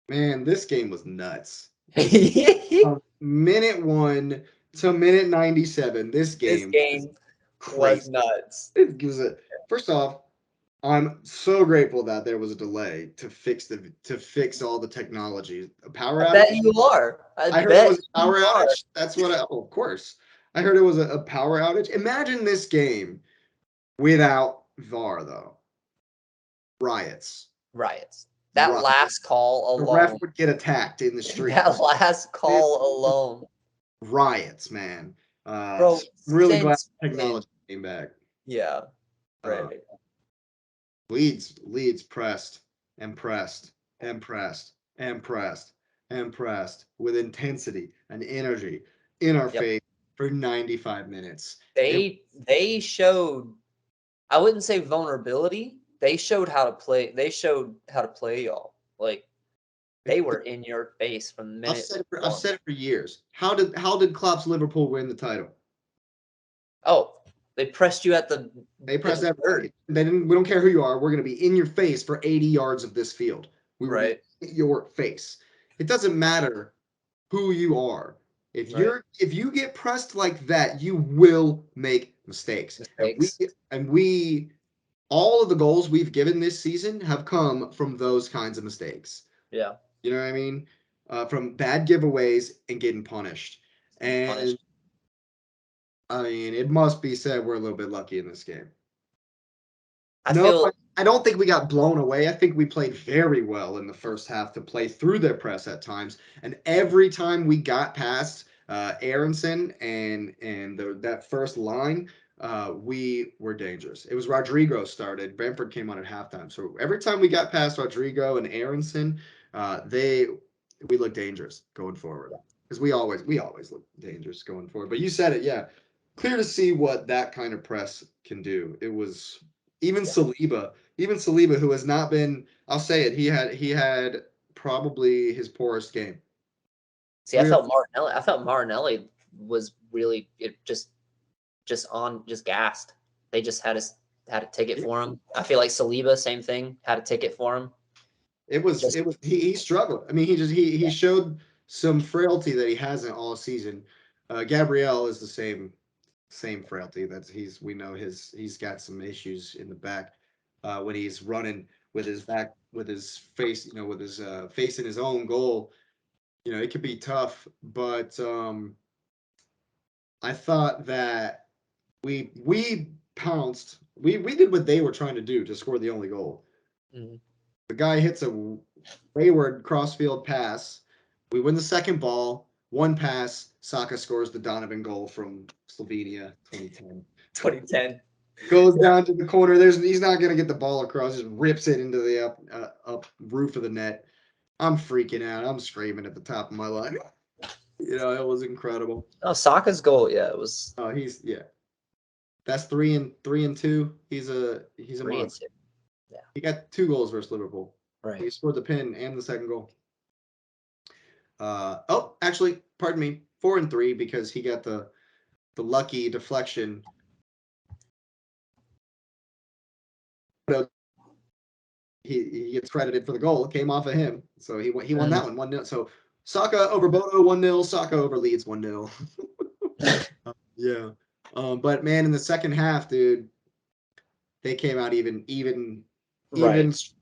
Man, this game was nuts. From minute 1 to minute 97, this This game was game was crazy. nuts. It was first off, I'm so grateful that there was a delay to fix all the technology. A power I bet outage. you are. I I heard it bet was a power you are. outage. That's what of course. I heard it was a power outage. Imagine this game without VAR though. Riots. Riots. That Riots. last call The ref alone. would get attacked in the street. That last call alone. Riots, man. Bro, Really glad since when? technology came back. Yeah, Uh, right. Leeds pressed and pressed and pressed and pressed and pressed with intensity and energy in our Yep. face for 95 minutes. They showed, I wouldn't say vulnerability. They showed how to play. They showed how to play y'all. Like, they were in your face from minute I've one. said it for years. How did Klopp's Liverpool win the title? Oh, they pressed you at They in pressed the third. everybody. They didn't. We don't care who you are. We're going to be in your face for 80 yards of this field. We will be Right. in your face. It doesn't matter who you are. Right. If you get pressed like that, you will make mistakes. Mistakes. And we all of the goals we've given this season have come from those kinds of mistakes. Yeah. You know what I mean? From bad giveaways and getting punished. And Punished. I mean, it must be said we're a little bit lucky in this game. I No, feel I don't think we got blown away. I think we played very well in the first half to play through their press at times. And every time we got past Aronson and that first line, we were dangerous. It was Rodrigo started. Brentford came on at halftime. So every time we got past Rodrigo and Aronson, they we looked dangerous going forward because we always look dangerous going forward. But you said it, yeah. Clear to see what that kind of press can do. It was even yeah. Saliba, who has not been, I'll say it, he had probably his poorest game. See, I Three or felt Martinelli. I felt Martinelli was really just gassed. They just had a ticket for him. I feel like Saliba, same thing, had a ticket for him. Just he struggled. I mean, he showed some frailty that he hasn't all season. Gabriel is the same frailty. That's we know he's got some issues in the back when he's running with his back with his face, with his face in his own goal. It could be tough, but I thought that we pounced. We did what they were trying to do to score the only goal. Mhm. The guy hits a wayward crossfield pass. We win the second ball. One pass. Saka scores the Donovan goal from Slovenia, 2010. 2010. Goes down to the corner. He's not gonna get the ball across. Just rips it into the up roof of the net. I'm freaking out. I'm screaming at the top of my lungs. It was incredible. Oh, Saka's goal, yeah, it was Oh, yeah. That's 3-2. He's a 3-2. monster. Yeah, He got 2 goals versus Liverpool. right. He scored the pin and the second goal. Actually, pardon me, 4-3 because he got the lucky deflection. He gets credited for the goal. It came off of him, so he won that 1-0. So Saka over Bodo 1-0. Saka over Leeds 1-0. Yeah. But man, in the second half, dude, they came out Right.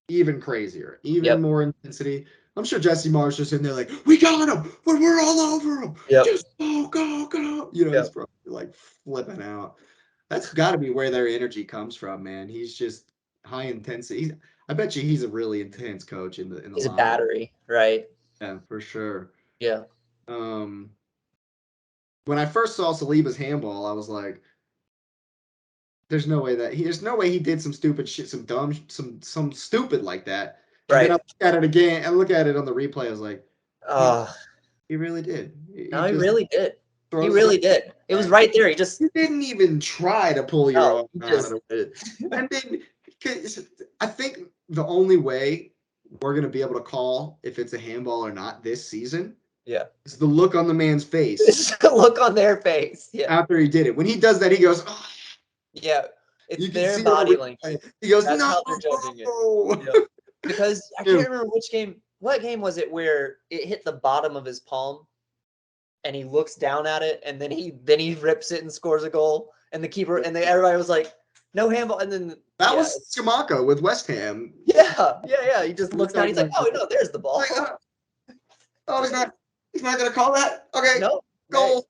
even crazier, even Yep. more intensity. I'm sure Jesse Marsh is in there like, we got him, we're all over him, Yep. just go. He's Yep. probably like flipping out. That's got to be where their energy comes from, man. He's just high intensity. I bet you he's a really intense coach in the He's a locker room. battery, right? Yeah, for sure. Yeah. Um, when I first saw Saliba's handball, I was like, there's no way he did some stupid shit, some dumb, some stupid like that. And then I Right. look at it again and look at it on the replay. I was like, he Uh, He really did. No, he just really did. He throws really did. It was back. right there. He just You didn't even try to pull your no. arm He out of just the way. And then, 'cause I think the only way we're gonna be able to call if it's a handball or not this season yeah. is the look on the man's face It's the look on their face. Yeah. after he did it. When he does that, he goes, oh, Yeah. It's you can their see it on body the language. He goes, That's no. how they're judging it. Yep. Because I can't remember which game. What game was it where it hit the bottom of his palm, and he looks down at it, and then he rips it and scores a goal, and the keeper and everybody was like, no handball, and then That yeah, was Skamaka with West Ham. yeah. He just looks down. He's like, oh no, there's the ball. Like, oh, he's not gonna call that. Okay, No, goal.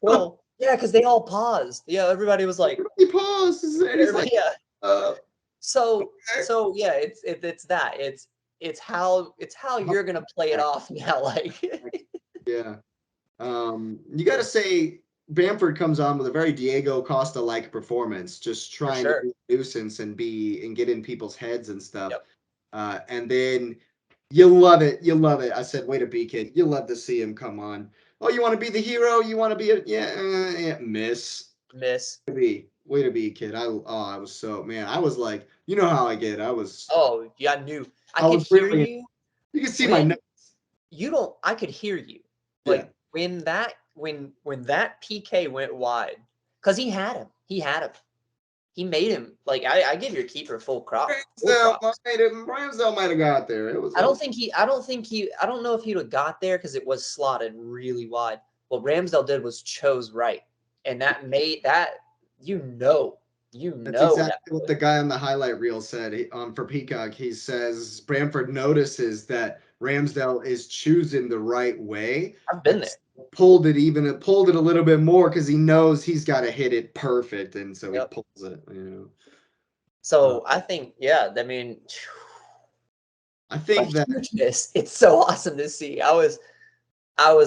goal. Yeah, because they all paused. Yeah, everybody was like, He pauses and he's like, yeah. uh, So okay. so yeah, it's that. It's how you're gonna play it off now. Like Yeah. You got to say Bamford comes on with a very Diego Costa-like performance, just for trying to sure. be a nuisance and get in people's heads and stuff. Yep. And then you love it. You love it. I said, way to be, kid. You love to see him come on. Oh, you want to be the hero? You want to be miss. Miss. Way to be, kid. I was so, man, I was like, you know how I get. Oh, yeah, I knew. I I could was hear really, you you can see my when notes. you don't. I could hear you. Yeah. Like when that PK went wide, because he had him. He had him. He made him. Like I give your keeper full props. Ramsdale might have got there. It was. I don't know if he'd have got there because it was slotted really wide. What Ramsdale did was chose right, and that made that That's that exactly what the guy on the highlight reel said for Peacock. He says Bamford notices that Ramsdale is choosing the right way. I've been there. Pulled it a little bit more because he knows he's got to hit it perfect, and so he pulls it. So I think, yeah, I mean, I think that hugeness. It's so awesome to see. I was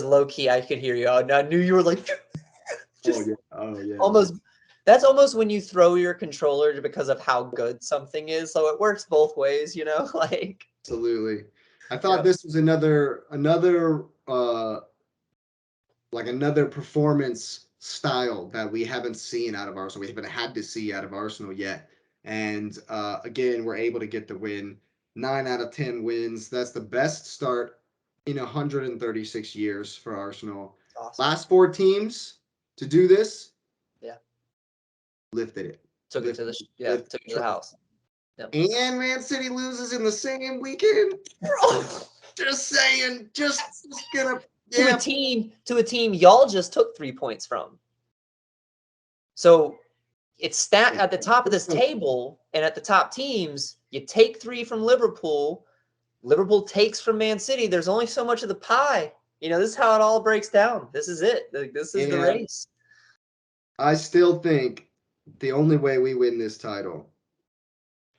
low key. I could hear you. I knew you were like, just oh yeah, almost. That's almost when you throw your controller because of how good something is. So it works both ways, like. Absolutely. I thought this was another like another performance style that we haven't seen out of Arsenal. We haven't had to see out of Arsenal yet. And again, we're able to get the win. 9 out of 10 wins. That's the best start in 136 years for Arsenal. Awesome. Last 4 teams to do this. Yeah. Lifted it. Took it to the house. Yep. And Man City loses in the same weekend. Just saying. Just gonna. Yeah. To a team y'all just took 3 points from. So it's at the top of this table, and at the top teams, you take 3 from Liverpool. Liverpool takes from Man City. There's only so much of the pie. This is how it all breaks down. This is it. This is the race. I still think the only way we win this title,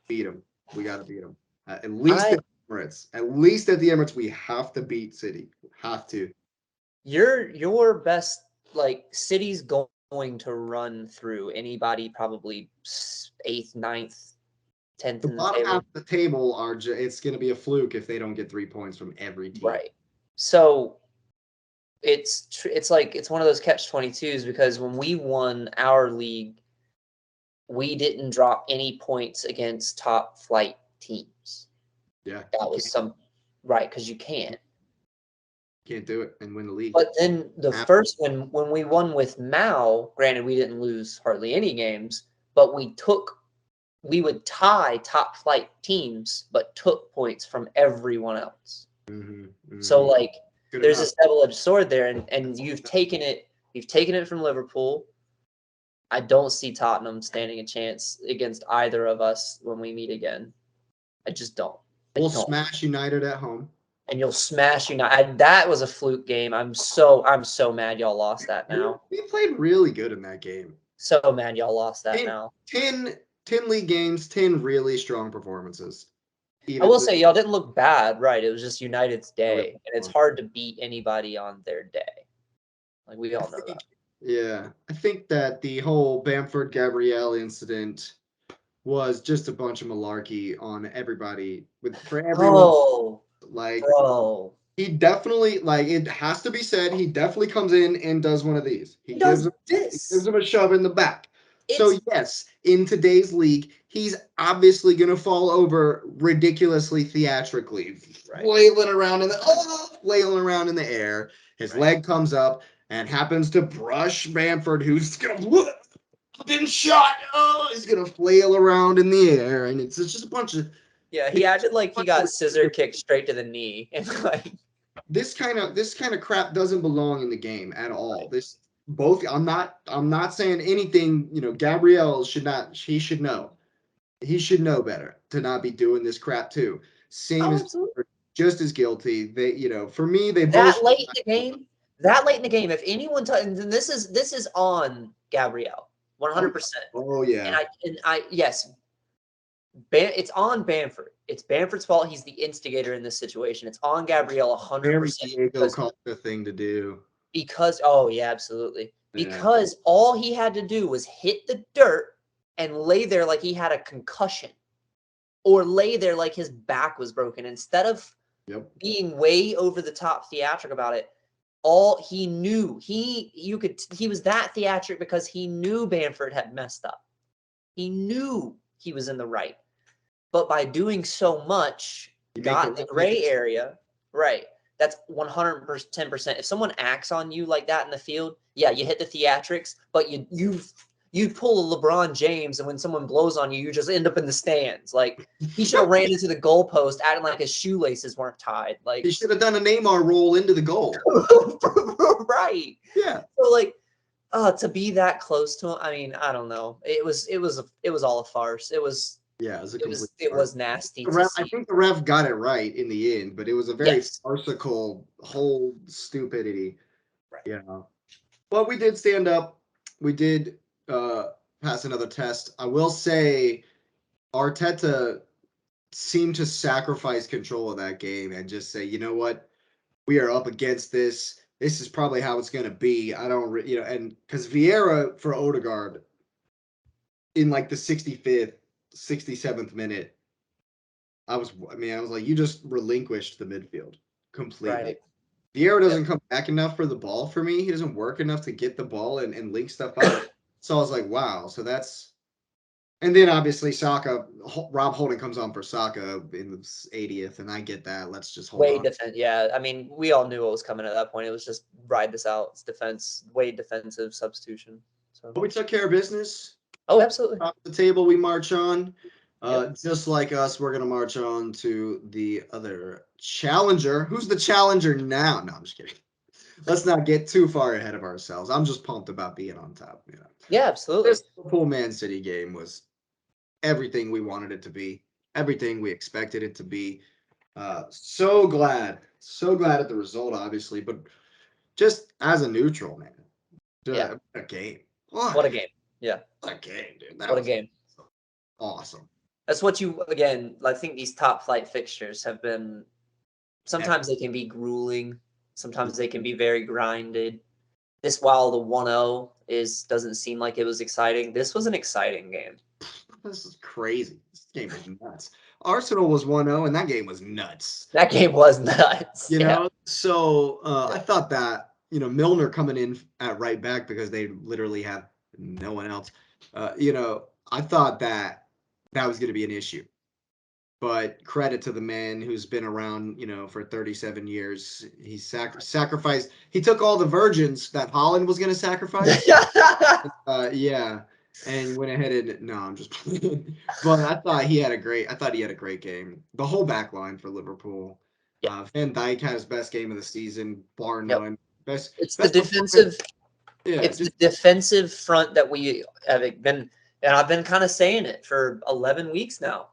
beat them. We got to beat them. At least at the Emirates. At least at the Emirates, we have to beat City. Have to. Your best, like, City's going to run through anybody probably 8th, 9th, 10th the in the bottom table. half of the table it's going to be a fluke if they don't get 3 points from every team. Right. So it's like it's one of those catch-22s because when we won our league, we didn't drop any points against top flight teams. Yeah. That was right, because you can't do it and win the league. But then the first when we won with Mao, granted we didn't lose hardly any games, but we would tie top flight teams, but took points from everyone else. So like there's this double-edged sword there, and you've taken it from Liverpool. I don't see Tottenham standing a chance against either of us when we meet again. I just don't. We'll smash United at home. And you'll smash United. That was a fluke game. I'm so mad y'all lost that now. We played really good in that game. So mad y'all lost that now. 10 league games, 10 really strong performances. I will say y'all didn't look bad, right? It was just United's day, and it's hard to beat anybody on their day. Like we all know that. Yeah, I think that the whole Bamford Gabrielle incident was just a bunch of malarkey on everybody for everyone. Oh, like, bro. He definitely, like, it has to be said, he definitely comes in and does one of these. He does He gives this. him a shove in the back. So It's yes, in today's league, he's obviously gonna fall over ridiculously theatrically, right. flailing around in the air. His Right. leg comes up and happens to brush Bamford, who's gonna been shot. Oh, he's gonna flail around in the air, and it's just a bunch of Yeah, he it's acted like a he bunch of got scissor ridiculous. kicked straight to the knee, and like, This kind of crap doesn't belong in the game at right. all. This both I'm not saying anything, Gabrielle should not he should know. He should know better to not be doing this crap too. Same Oh, as absolutely. just as guilty. They, for me, they both That late in the game, if anyone and this is on Gabrielle, oh, 100%. oh yeah. And I yes, it's on Bamford. It's Bamford's fault. He's the instigator in this situation. It's on Gabrielle Very 100% Diego Costa thing to do. because oh yeah, absolutely. Yeah. Because all he had to do was hit the dirt and lay there like he had a concussion or lay there like his back was broken instead of Yep. being way over the top theatric about it. All he knew, he was that theatric because he knew Bamford had messed up. He knew he was in the right. But by doing so much, You make the got in the ref make gray it. area, right? That's 110%. If someone acts on you like that in the field, yeah, you hit the theatrics, but you pull a LeBron James, and when someone blows on you, you just end up in the stands. Like he should have ran into the goalpost, acting like his shoelaces weren't tied. He Like, should have done a Neymar roll into the goal. right? Yeah. So like, to be that close to him, I mean, I don't know. It was all a farce. It was Yeah, it was a it complete was it farce. was nasty The to ref, I see. think the ref got it right in the end, but it was a very Yes. farcical whole stupidity. Right. Yeah. But we did stand up. We did pass another test. I will say Arteta seemed to sacrifice control of that game and just say, you know what, we are up against this. This is probably how it's going to be. I don't, and because Vieira for Odegaard in like the 65th, 67th minute, I was like, you just relinquished the midfield completely. Right. Vieira Yep. doesn't come back enough for the ball for me. He doesn't work enough to get the ball and link stuff up. So I was like, wow. So that's, and then obviously Saka, Rob Holding comes on for Saka in the 80th, and I get that. Let's just hold Wade on. defense. Yeah, I mean, we all knew what was coming at that point. It was just ride this out. It's defense. Wade defensive substitution. So. But we took care of business. Oh, absolutely. Top of the table, we march on. Yep. Just like us, we're gonna march on to the other challenger. Who's the challenger now? No, I'm just kidding. Let's not get too far ahead of ourselves. I'm just pumped about being on top. Yeah, absolutely. This Liverpool Man City game was everything we wanted it to be, everything we expected it to be. So glad at the result, obviously, but just as a neutral, man, Yeah. a game. What a game. Yeah. What a game, dude. That What a was game. awesome. That's what you again. I think these top flight fixtures have been. Sometimes they can be grueling. Sometimes they can be very grinded. This while the 1-0 doesn't seem like it was exciting. This was an exciting game. This is crazy. This game was nuts. Arsenal was 1-0, and that game was nuts. That game was nuts. Yeah. So I thought that, Milner coming in at right back because they literally have no one else. I thought that was going to be an issue. But credit to the man who's been around, for 37 years. He sacrificed. He took all the virgins that Holland was going to sacrifice. Yeah, and went ahead and no, I'm just playing. But I thought he had a great game. The whole back line for Liverpool. Yeah. Van Dijk had his best game of the season, bar Yep. none. Best It's the best defensive. Yeah, It's just the defensive front that we have been, and I've been kind of saying it for 11 weeks now.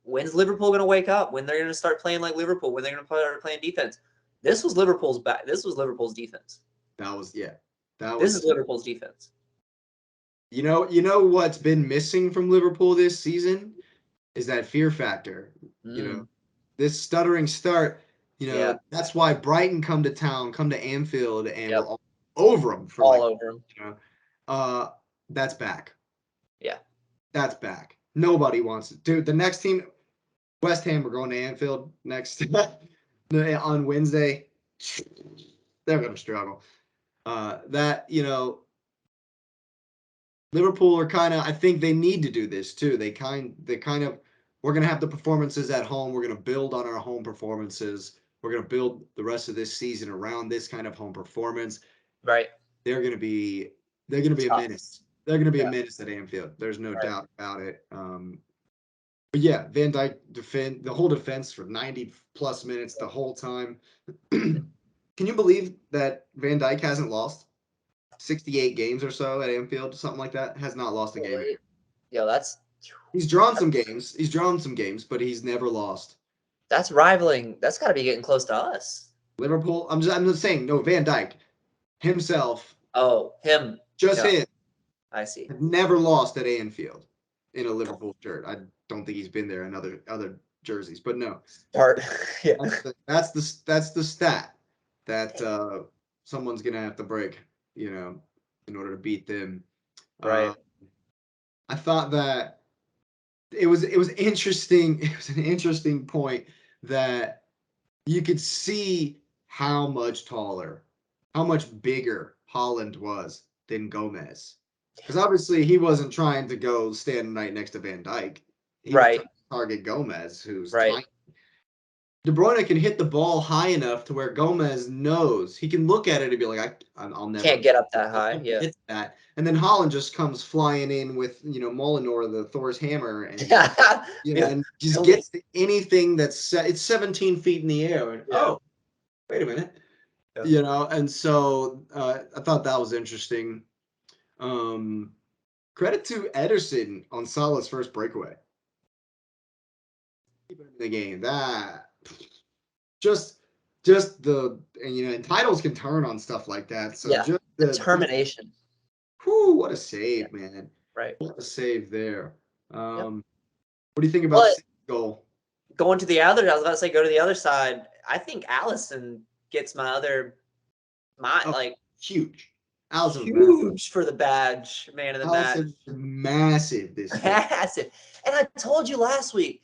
When's Liverpool going to wake up? When they're going to start playing like Liverpool? When they're going to start playing defense? This was Liverpool's back. This was Liverpool's defense. that was yeah. This is Liverpool's defense. You know what's been missing from Liverpool this season is that fear factor. This stuttering start. Yeah. That's why Brighton come to town, come to Anfield, and Yep. we're all over them for All over them. That's back. Yeah. That's back. Nobody wants it. Dude, the next team, West Ham, we're going to Anfield next. on Wednesday, they're going to struggle. Liverpool are kind of. I think they need to do this too. They kind of. We're going to have the performances at home. We're going to build on our home performances. We're going to build the rest of this season around this kind of home performance. Right. They're going to be a menace. They're going to be a menace at Anfield. There's no doubt about it. But yeah, Van Dijk defend the whole defense for 90 plus minutes the whole time. Can you believe that Van Dijk hasn't lost 68 games or so at Anfield, something like that? Has not lost a game. Yo, He's drawn some games. He's drawn some games, but he's never lost. that's rivaling. That's got to be getting close to us. Liverpool. I'm just saying. No, Van Dijk himself. Oh, him. Just him. I see. Never lost at Anfield in a Liverpool shirt. I don't think he's been there in other jerseys, but no. Yeah. That's the stat that someone's gonna have to break, in order to beat them. Right. I thought that it was interesting. It was an interesting point that you could see how much taller, how much bigger Holland was than Gomez. Because obviously he wasn't trying to go stand right next to Van Dijk. He was trying to target Gomez, who's tiny. De Bruyne can hit the ball high enough to where Gomez knows he can look at it and be like, I'll never can't get up that high. Yeah, hit that. And then Holland just comes flying in with Molinor, the Thor's hammer, and and just gets anything that's it's 17 feet in the air. And oh, wait a minute, And so I thought that was interesting. Credit to Ederson on Salah's first breakaway. The game that just and titles can turn on stuff like that. So just the determination. Whew, what a save, man! Right, what a save there. What do you think about City's goal? Going to the other, I was about to say go to the other side. I think Alisson gets huge. Alisson huge for the badge, man of the match. Massive this week. Massive. And I told you last week,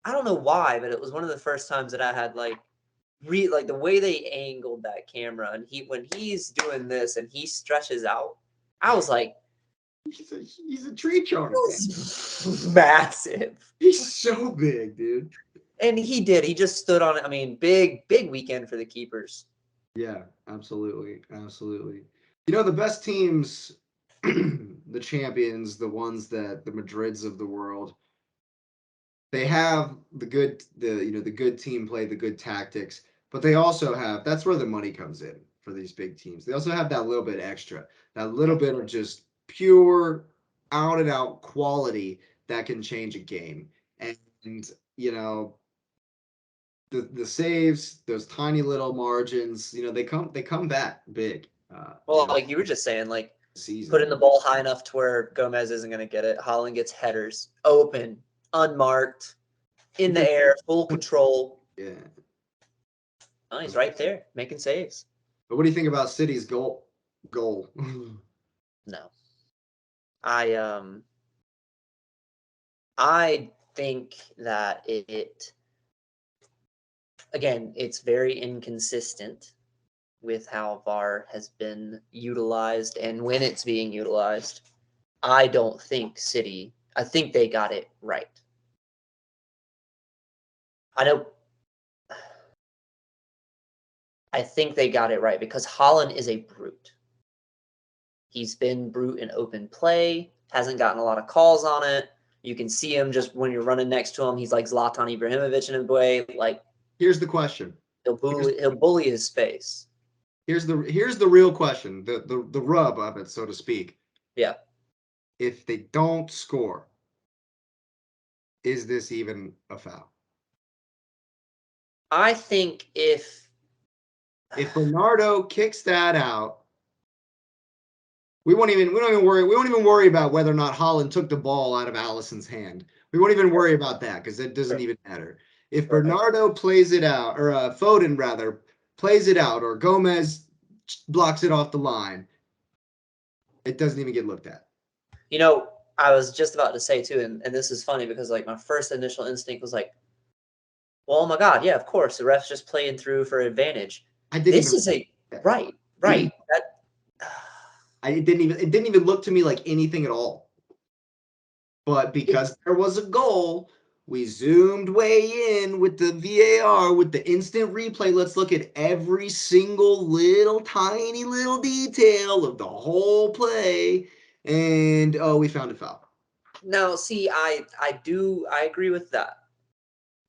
I don't know why, but it was one of the first times that I had the way they angled that camera, and when he's doing this and he stretches out, I was like, he's a tree charm. Massive. He's so big, dude. And he did. He just stood on it. I mean, big weekend for the keepers. Yeah, absolutely. The best teams, the champions, the ones that the Madrids of the world, they have the good team play, the good tactics, but they also have, that's where the money comes in for these big teams. They also have that little bit extra, that little bit of just pure out and out quality that can change a game. And the saves, those tiny little margins, they come back big. Like you were just saying, putting the ball high enough to where Gomez isn't going to get it. Holland gets headers, open, unmarked, in the air, full control. Yeah. Oh, he's right there making saves. But what do you think about City's goal? No. I think that it's very inconsistent with how VAR has been utilized and when it's being utilized. I don't think I think they got it right. I think they got it right because Holland is a brute. He's been brute in open play, hasn't gotten a lot of calls on it. You can see him just when you're running next to him. He's like Zlatan Ibrahimovic in a way. Here's the question. He'll bully his space. Here's the real question, the rub of it, so to speak. Yeah. If they don't score, is this even a foul? I think if Bernardo kicks that out, we don't even worry about whether or not Holland took the ball out of Alisson's hand. We won't even worry about that because it doesn't even matter. If Bernardo plays it out, or Foden rather plays it out, or Gomez blocks it off the line, it doesn't even get looked at. I was just about to say too, and this is funny because my first initial instinct was Well, oh my God, yeah, of course. The ref's just playing through for advantage. I didn't This even. is a right, right. That It didn't even look to me like anything at all. But it, because there was a goal, we zoomed way in with the VAR, with the instant replay. Let's look at every single little tiny little detail of the whole play. And oh, we found a foul. now see, I agree with that.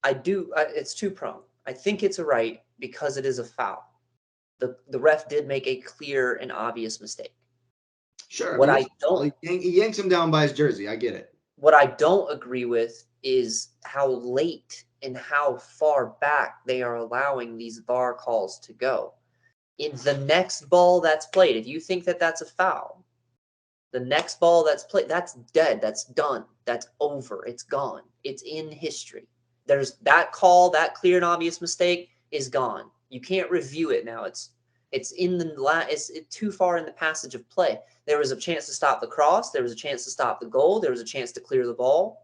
It's two pronged. I think it's a right because it is a foul. The ref did make a clear and obvious mistake. Sure, I What mean I it's don't he yanks him down by his jersey. I get it. what I don't agree with is how late and how far back they are allowing these VAR calls to go. In the next ball that's played, if you think that that's a foul, the next ball that's played, that's dead, that's done, that's over, it's gone, it's in history. There's that call, that clear and obvious mistake is gone. You can't review it now. It's in the it's too far in the passage of play. There was a chance to stop the cross. There was a chance to stop the goal. There was a chance to clear the ball.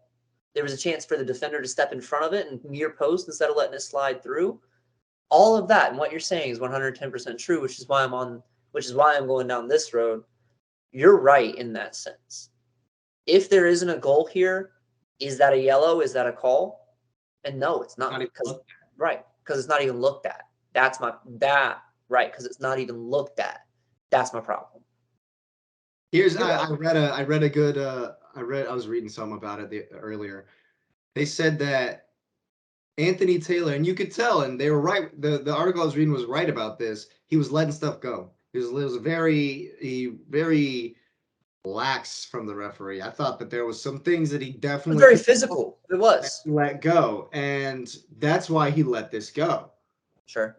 There was a chance for the defender to step in front of it and near post instead of letting it slide through. All of that and what you're saying is 110% true, which is why I'm going down this road. You're right in that sense. If there isn't a goal here, is that a yellow? Is that a call? And no, it's not because it's not even looked at. Because it's not even looked at. That's my problem. I read a good I was reading some about it earlier. They said that Anthony Taylor, and you could tell, and they were right. The article I was reading was right about this. He was letting stuff go. He was very lax from the referee. I thought that there was some things that he It was definitely very could physical. It was. let go, and that's why he let this go. Sure.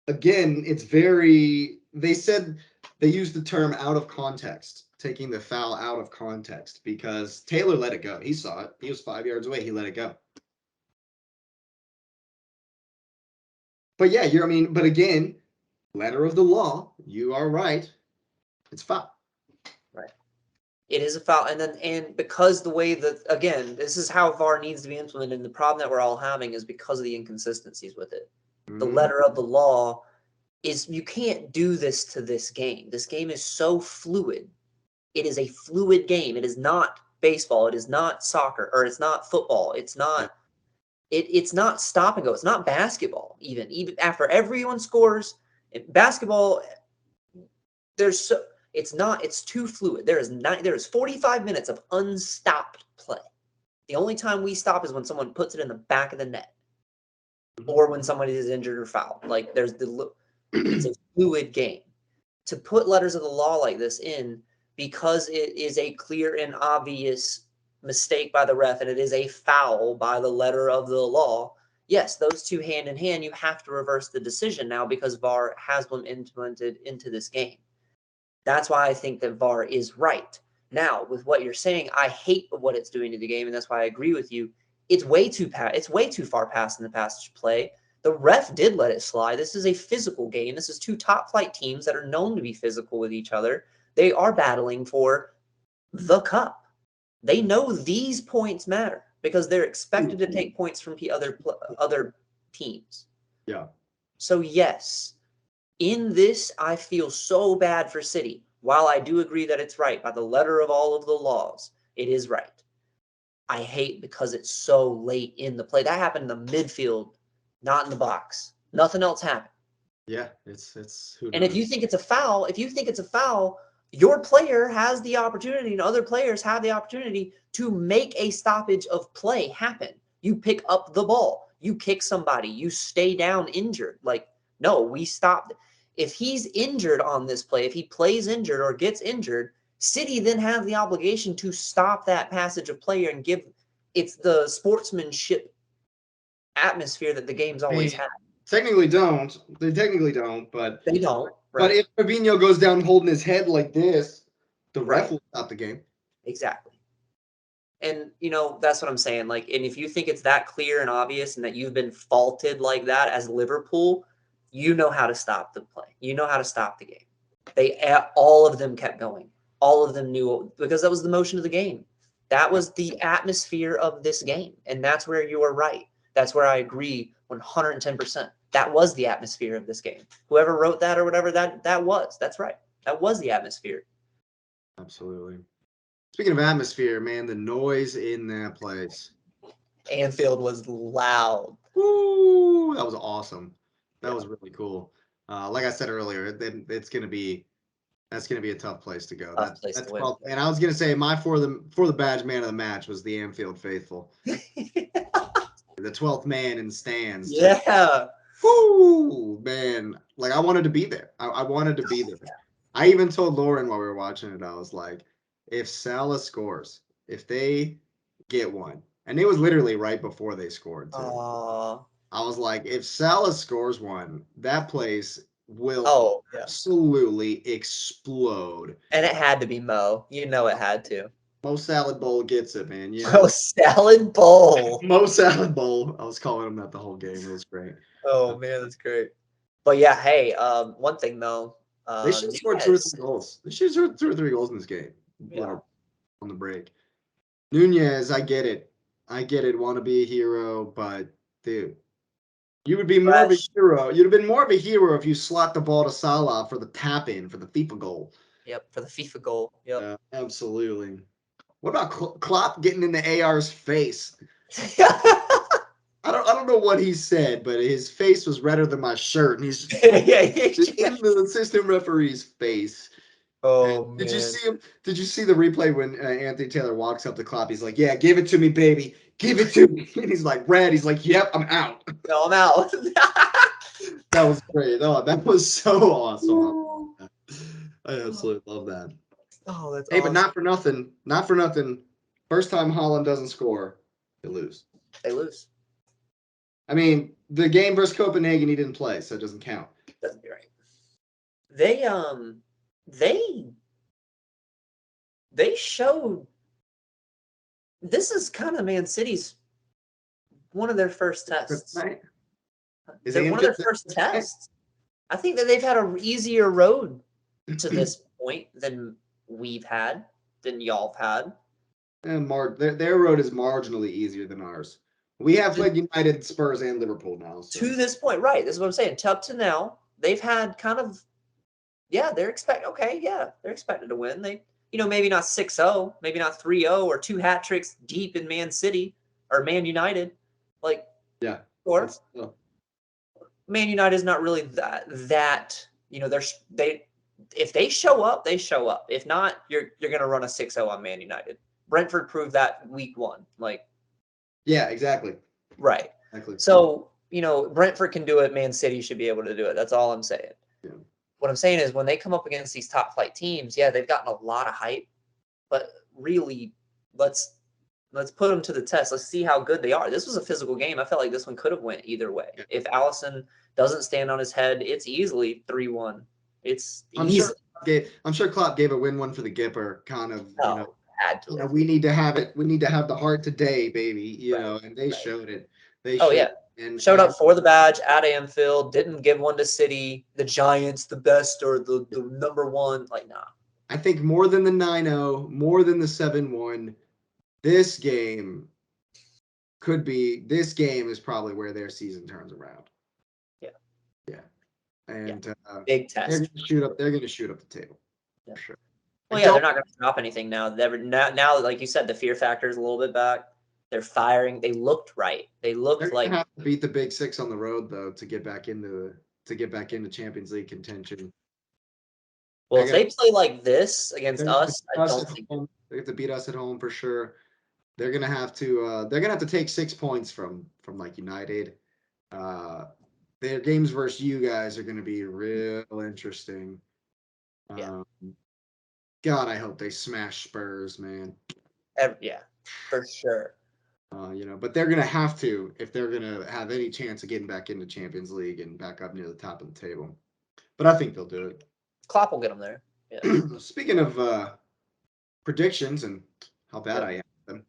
Again, it's very. They said they used the term out of context, taking the foul out of context because Taylor let it go. He saw it. He was 5 yards away. He let it go. But yeah, but again, letter of the law, you are right. It's foul. Right. It is a foul. And because the way that, again, this is how VAR needs to be implemented. And the problem that we're all having is because of the inconsistencies with it. The letter of the law is you can't do this to this game. This game is so fluid. It is a fluid game. It is not baseball. It is not soccer, or it's not football. It's not it's not stop and go. It's not basketball. Even after everyone scores, basketball it's too fluid. There is 45 minutes of unstopped play. The only time we stop is when someone puts it in the back of the net or when somebody is injured or fouled. Like it's a fluid game. To put letters of the law like this in because it is a clear and obvious mistake by the ref and it is a foul by the letter of the law. Yes, those two hand in hand, you have to reverse the decision now because VAR has been implemented into this game. That's why I think that VAR is right. Now, with what you're saying, I hate what it's doing to the game, and that's why I agree with you. It's way too far past in the passage of play. The ref did let it slide. This is a physical game. This is two top flight teams that are known to be physical with each other. They are battling for the cup. They know these points matter because they're expected to take points from other teams. Yeah. So yes, in this, I feel so bad for City. While I do agree that it's right by the letter of all of the laws, it is right. I hate because it's so late in the play. That happened in the midfield, not in the box. Nothing else happened. Yeah, it's who knows. And if you think it's a foul, your player has the opportunity and other players have the opportunity to make a stoppage of play happen. You pick up the ball, you kick somebody, you stay down injured. Like, no, we stopped. If he's injured on this play, if he plays injured or gets injured, City then have the obligation to stop that passage of play and it's the sportsmanship atmosphere that the game's always had. They technically don't, but They don't. But Right. if Fabinho goes down holding his head like this, the ref will stop the game. Exactly. And that's what I'm saying. Like, and if you think it's that clear and obvious and that you've been faulted like that as Liverpool, you know how to stop the play. You know how to stop the game. All of them kept going. All of them knew because that was the motion of the game. That was the atmosphere of this game. And that's where you are right. That's where I agree 110%. That was the atmosphere of this game. Whoever wrote that or whatever, that's right. That was the atmosphere. Absolutely. Speaking of atmosphere, man, the noise in that place. Anfield was loud. Woo! That was awesome. That was really cool. Like I said earlier, that's gonna be a tough place to go. Tough place to win. And I was gonna say my for the badge man of the match was the Anfield faithful. The 12th man in the stands. Yeah. Woo, man! Like I wanted to be there. I wanted to be there. I even told Lauren while we were watching it, I was like, if Salah scores, if they get one, and it was literally right before they scored too. I was like, if Salah scores one, that place will absolutely explode. And it had to be Mo. You know it had to. Mo Salad Bowl gets it, man. You know? Mo Salad Bowl. Mo Salad Bowl. I was calling him that the whole game. It was great. Oh man, that's great. But yeah, hey, one thing though. They should have scored 2 or 3 goals. They should have scored 2 or 3 goals in this game. Yeah. On the break. Nunez, I get it. Want to be a hero, but dude, you would be more of a hero. You'd have been more of a hero if you slot the ball to Salah for the tap in for the FIFA goal. Yep, for the FIFA goal. Yep. Absolutely. What about Klopp getting into AR's face? I don't know what he said, but his face was redder than my shirt, and he's just in the assistant referee's face. Oh man! Did you see him? Did you see the replay when Anthony Taylor walks up to Klopp? He's like, "Yeah, give it to me, baby, give it to me." And he's like, "Red." He's like, "Yep, I'm out." No, I'm out. That was great. Oh, that was so awesome. I absolutely love that. Oh, that's hey, awesome. But not for nothing. Not for nothing. First time Holland doesn't score, they lose. They lose. I mean, the game versus Copenhagen, he didn't play, so it doesn't count. Doesn't be right. They showed. This is kind of Man City's one of their first tests. Right? One of their first tests. I think that they've had an easier road to this point than we've had, than y'all have had. And their road is marginally easier than ours. We have played United, Spurs, and Liverpool now. So. To this point, right. This is what I'm saying. Up to now, they've had kind of, they're expected to win. They, maybe not 6-0, maybe not 3-0, or 2 hat tricks deep in Man City or Man United. Or Man United is not really that, if they show up, they show up. If not, you're going to run a 6-0 on Man United. Brentford proved that week 1. Yeah, exactly. Right. Exactly. So, Brentford can do it. Man City should be able to do it. That's all I'm saying. Yeah. What I'm saying is when they come up against these top flight teams, they've gotten a lot of hype, but really let's put them to the test. Let's see how good they are. This was a physical game. I felt like this one could have went either way. Yeah. If Alisson doesn't stand on his head, it's easily 3-1. It's easy. I'm sure Klopp gave a win one for the Gipper kind of, had to. We need to have it. We need to have the heart today, baby. And they showed it. They showed up for the badge at Anfield. Didn't give one to City, the Giants, the best or the number one. Nah. I think more than the 9-0, more than the 7-1. This game is probably where their season turns around. Yeah. And big test. They're going to shoot up the table. Yeah. For sure. Well, they're not going to drop anything now. Now, like you said, the fear factor is a little bit back. They're firing. They looked right. They looked like have to beat the Big Six on the road though to get back into Champions League contention. Well, if they play like this against us, I don't think they have to beat us at home for sure. They're gonna have to take 6 points from United. Their games versus you guys are gonna be real interesting. God, I hope they smash Spurs, man. For sure. But they're gonna have to if they're gonna have any chance of getting back into Champions League and back up near the top of the table. But I think they'll do it. Klopp will get them there. Yeah. Speaking of predictions and how bad I am at them,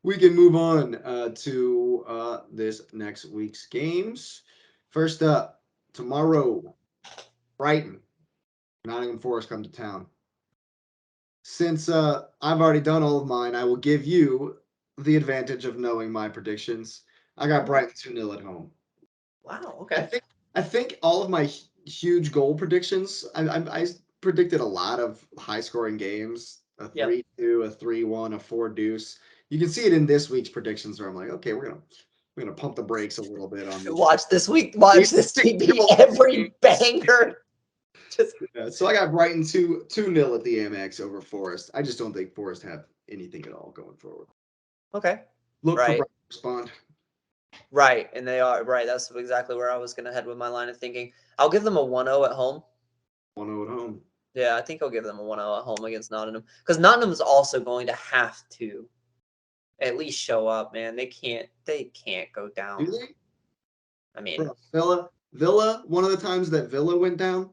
we can move on to this next week's games. First up, tomorrow, Brighton, Nottingham Forest come to town. Since I've already done all of mine, I will give you the advantage of knowing my predictions. I got Brighton 2-0 at home. Wow. I Okay. think I think all of my huge goal predictions. I predicted a lot of high scoring games. A Yep. 3-2, a 3-1, a 4 deuce. You can see it in this week's predictions where I'm like, okay, we're gonna pump the brakes a little bit on these. Watch this week. Watch this week be every banger. Just Yeah, so I got Brighton 2-0 at the Amex over Forest. I just don't think Forest have anything at all going forward. okay. Look for Right. Brighton to respond. Right. And they are right. That's exactly where I was gonna head with my line of thinking. I'll give them a 1-0 at home. 1-0 at home. Yeah, I think I'll give them a 1-0 at home against Nottingham. Because Nottingham's also going to have to at least show up, man. They can't go Do down. they? I mean, Bro, Villa, one of the times that Villa went down,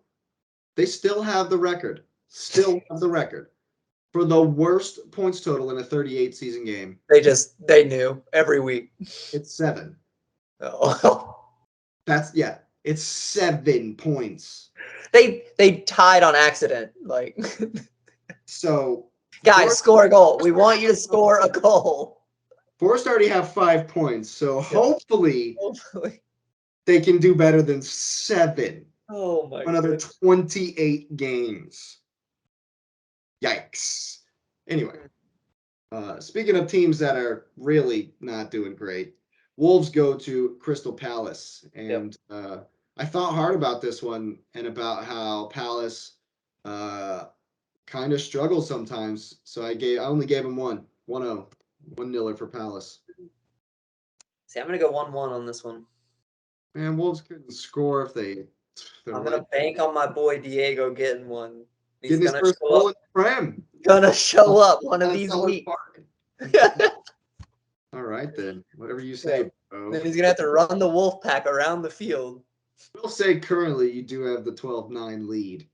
they still have the record. Still have the record for the worst points total in a 38 season game. they knew every week. It's 7. Oh. It's 7 points. They tied on accident. Like So guys, score a goal. We want you to score a goal. Forest already have 5 points, so hopefully Hopefully. they can do better than 7. Oh my Another goodness. 28 games. Yikes. Anyway, speaking of teams that are really not doing great, Wolves go to Crystal Palace, and I thought hard about this one and about how Palace kind of struggles sometimes. So I only gave them 1-0, 1-0 for Palace. See, I'm gonna go 1-1 on this one. Man, Wolves couldn't score if I'm gonna bank on my boy Diego getting one. He's getting his gonna first show goal up. in the Prem. Gonna show up one of these Seller's weeks. Park. All right then, whatever you Yeah. say, bro. Then he's gonna have to run the wolf pack around the field. We'll say currently you do have the 12-9 lead.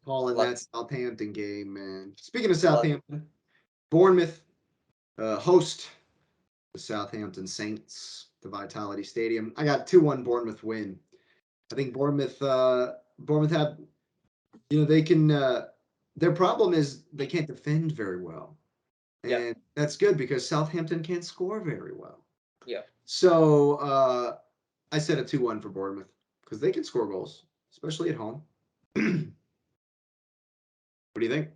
Calling that Lux. Southampton game, man. Speaking of Lux. Southampton, Bournemouth host the Southampton Saints, the Vitality Stadium. I got 2-1 Bournemouth win. I think Bournemouth have, they can. Their problem is they can't defend very well, Yeah. and that's good because Southampton can't score very well. Yeah. So I said a 2-1 for Bournemouth because they can score goals, especially at home. What do you think?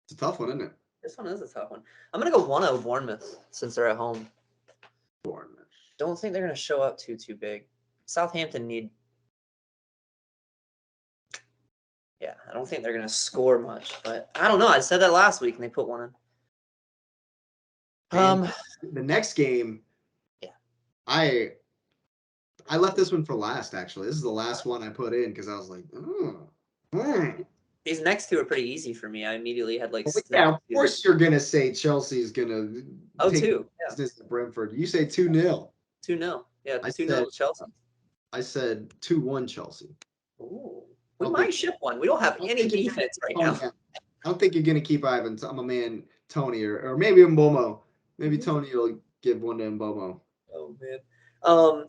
It's a tough one, isn't it? This one is a tough one. I'm gonna go 1-0 Bournemouth since they're at home. Bournemouth. Don't think they're gonna show up too big. Southampton need. Yeah, I don't think they're gonna score much, but I don't know. I said that last week and they put one in. And the next game, yeah, I left this one for last. Actually, this is the last one I put in because I was like, these next two are pretty easy for me. I immediately had like. Yeah, of course you're gonna say Chelsea's gonna take business to Brentford. You say 2-0. 2-0. Yeah, 2-0 to Chelsea. I said 2-1 Chelsea. Ooh, we might ship one. We don't have any defense right now. I don't think you're gonna keep Ivan. I'm a man, Tony, or maybe Mbomo. Maybe Tony will give one to Mbomo. Oh man.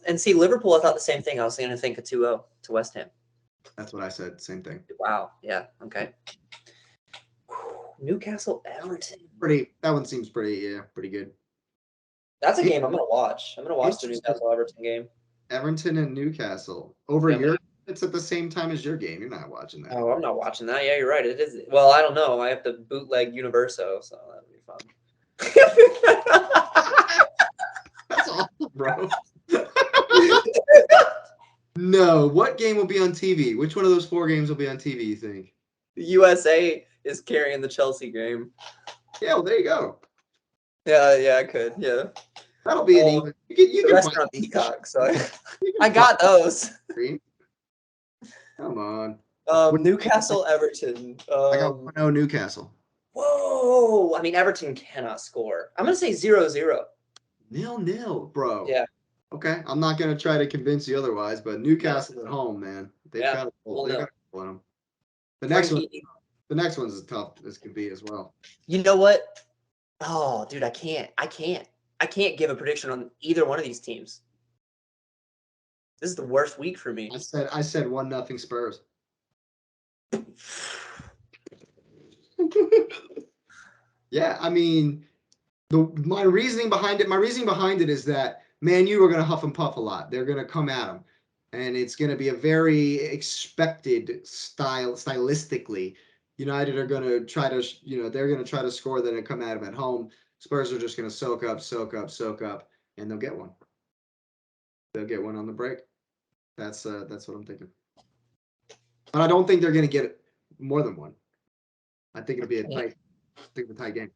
And see, Liverpool, I thought the same thing. I was going to think a 2-0 to West Ham. That's what I said. Same thing. Wow. Yeah. Okay. Newcastle, Everton. That one seems pretty good. That's a game I'm going to watch. I'm going to watch the Newcastle Everton game. Everton and Newcastle over here. It's at the same time as your game. You're not watching that. Oh, I'm not watching that. Yeah, you're right. It is. Well, I don't know. I have to bootleg Universo, so that'll be fun. That's awful, bro. No. What game will be on TV? Which one of those 4 games will be on TV, you think? The USA is carrying the Chelsea game. Yeah, well, there you go. Yeah, I could. Yeah. That'll be an even. You can restaurant Peacock, so I got those. Come on. Newcastle, Everton. I got 1-0 Newcastle. Whoa! I mean, Everton cannot score. I'm gonna say 0-0. 0-0, bro. Yeah. Okay, I'm not gonna try to convince you otherwise, but Newcastle at home, man, they've got a goal in them. The next one's as tough as can be as well. You know what? Oh, dude, I can't give a prediction on either one of these teams. This is the worst week for me. I said 1-0 Spurs. Yeah, I mean, my reasoning behind it is that Man U are going to huff and puff a lot. They're going to come at them, and it's going to be a very expected stylistically. United are going to try to, they're going to try to score, then come at them at home. Spurs are just going to soak up, and they'll get one. They'll get one on the break. That's what I'm thinking. But I don't think they're going to get more than one. I think it'll be a tight game.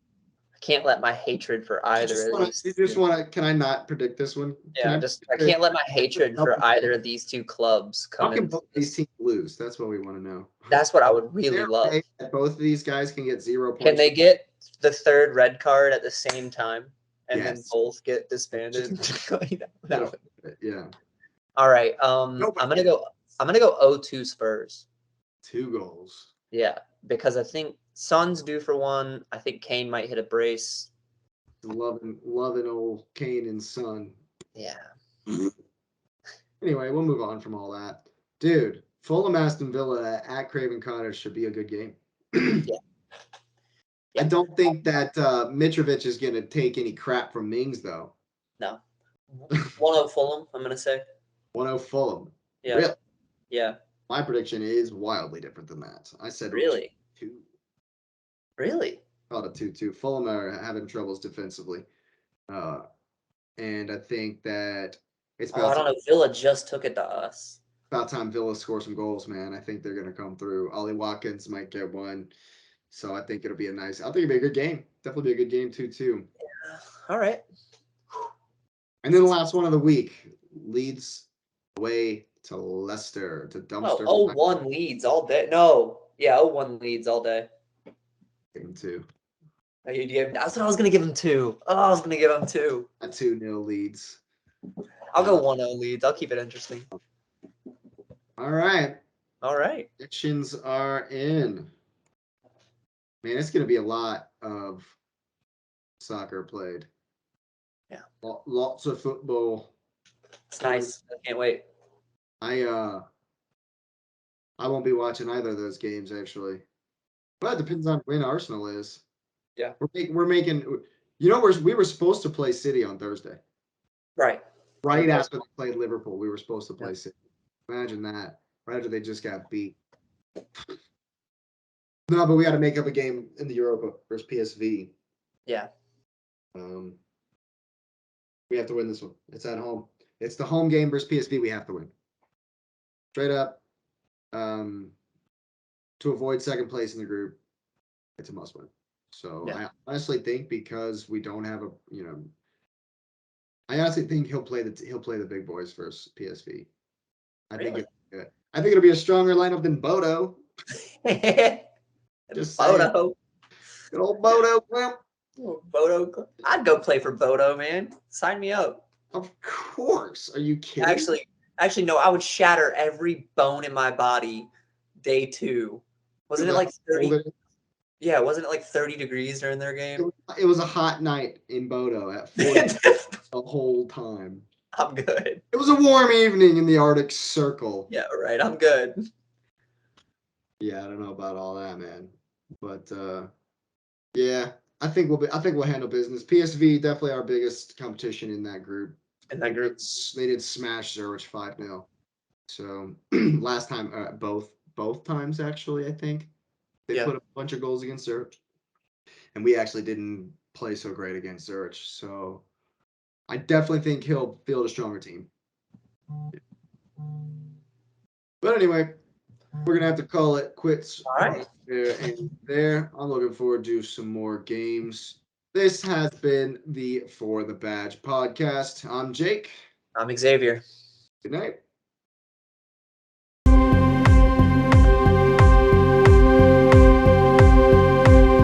I can't let my hatred for either of these. You just want to? Can I not predict this one? Yeah, I can't let my hatred for either of these two clubs come How can in. both these teams lose? That's what we want to know. That's what I would really love. Both of these guys can get 0 points. Can they get the third red card at the same time, and then Yes. both get disbanded? Yeah. All right. I'm gonna go 0-2 Spurs. 2 goals. Yeah, because I think Son's due for one. I think Kane might hit a brace. Loving old Kane and Son. Yeah. Anyway, we'll move on from all that. Dude, Fulham Aston Villa at Craven Cottage should be a good game. Yeah. I don't think that Mitrovic is going to take any crap from Mings, though. No. 1-0 Fulham, I'm going to say. 1-0 Fulham. Yeah. Really? Yeah. My prediction is wildly different than that. I said really 2. Really? Called a 2-2. Fulham are having troubles defensively. And I think that it's about I don't know. Villa just took it to us. About time Villa score some goals, man. I think they're going to come through. Ollie Watkins might get one. So I think it'll be I think it'll be a good game. Definitely be a good game, 2-2. Yeah. All right. And then the last one of the week, Leeds away to Leicester, to Dumpster. 0-1 Leeds all day. No. Yeah, 0-1 Leeds all day. Game 2. That's what I was going to give him 2. Oh, I was going to give him 2. A 2-0 Leeds. I'll go 1-0 Leeds. I'll keep it interesting. All right. All right. Predictions are in. Man, it's going to be a lot of soccer played. Yeah. Lots of football. It's nice. I can't wait. I won't be watching either of those games, actually. But it depends on when Arsenal is. Yeah. We're making. We were supposed to play City on Thursday. Right. Right after they played Liverpool, we were supposed to play City. Imagine that. Right after they just got beat. No, but we got to make up a game in the Europa versus PSV. Yeah. We have to win this one. It's at home. It's the home game versus PSV. We have to win. Straight up. To avoid second place in the group, it's a must win. So I honestly think because we don't have I honestly think he'll play the big boys versus PSV. I think it'll be a stronger lineup than Bodo. Just Bodo. Good old Bodo Climp. Bodo. I'd go play for Bodo, man. Sign me up. Of course. Are you kidding? Actually, no. I would shatter every bone in my body. Day 2. Wasn't it like 30? Yeah, wasn't it like 30 degrees during their game? It was a hot night in Bodo at 40 the whole time. I'm good. It was a warm evening in the Arctic Circle. Yeah, right. I'm good. Yeah, I don't know about all that, man. But yeah, I think we'll handle business. PSV definitely our biggest competition in that group. In that group, they did smash Zurich 5-0. So last time, both times actually, I think they put a bunch of goals against Zurich, and we actually didn't play so great against Zurich. So I definitely think he'll field a stronger team. But anyway, we're gonna have to call it quits. All right. There. I'm looking forward to some more games. This has been the For the Badge podcast. I'm Jake. I'm Xavier. Good night.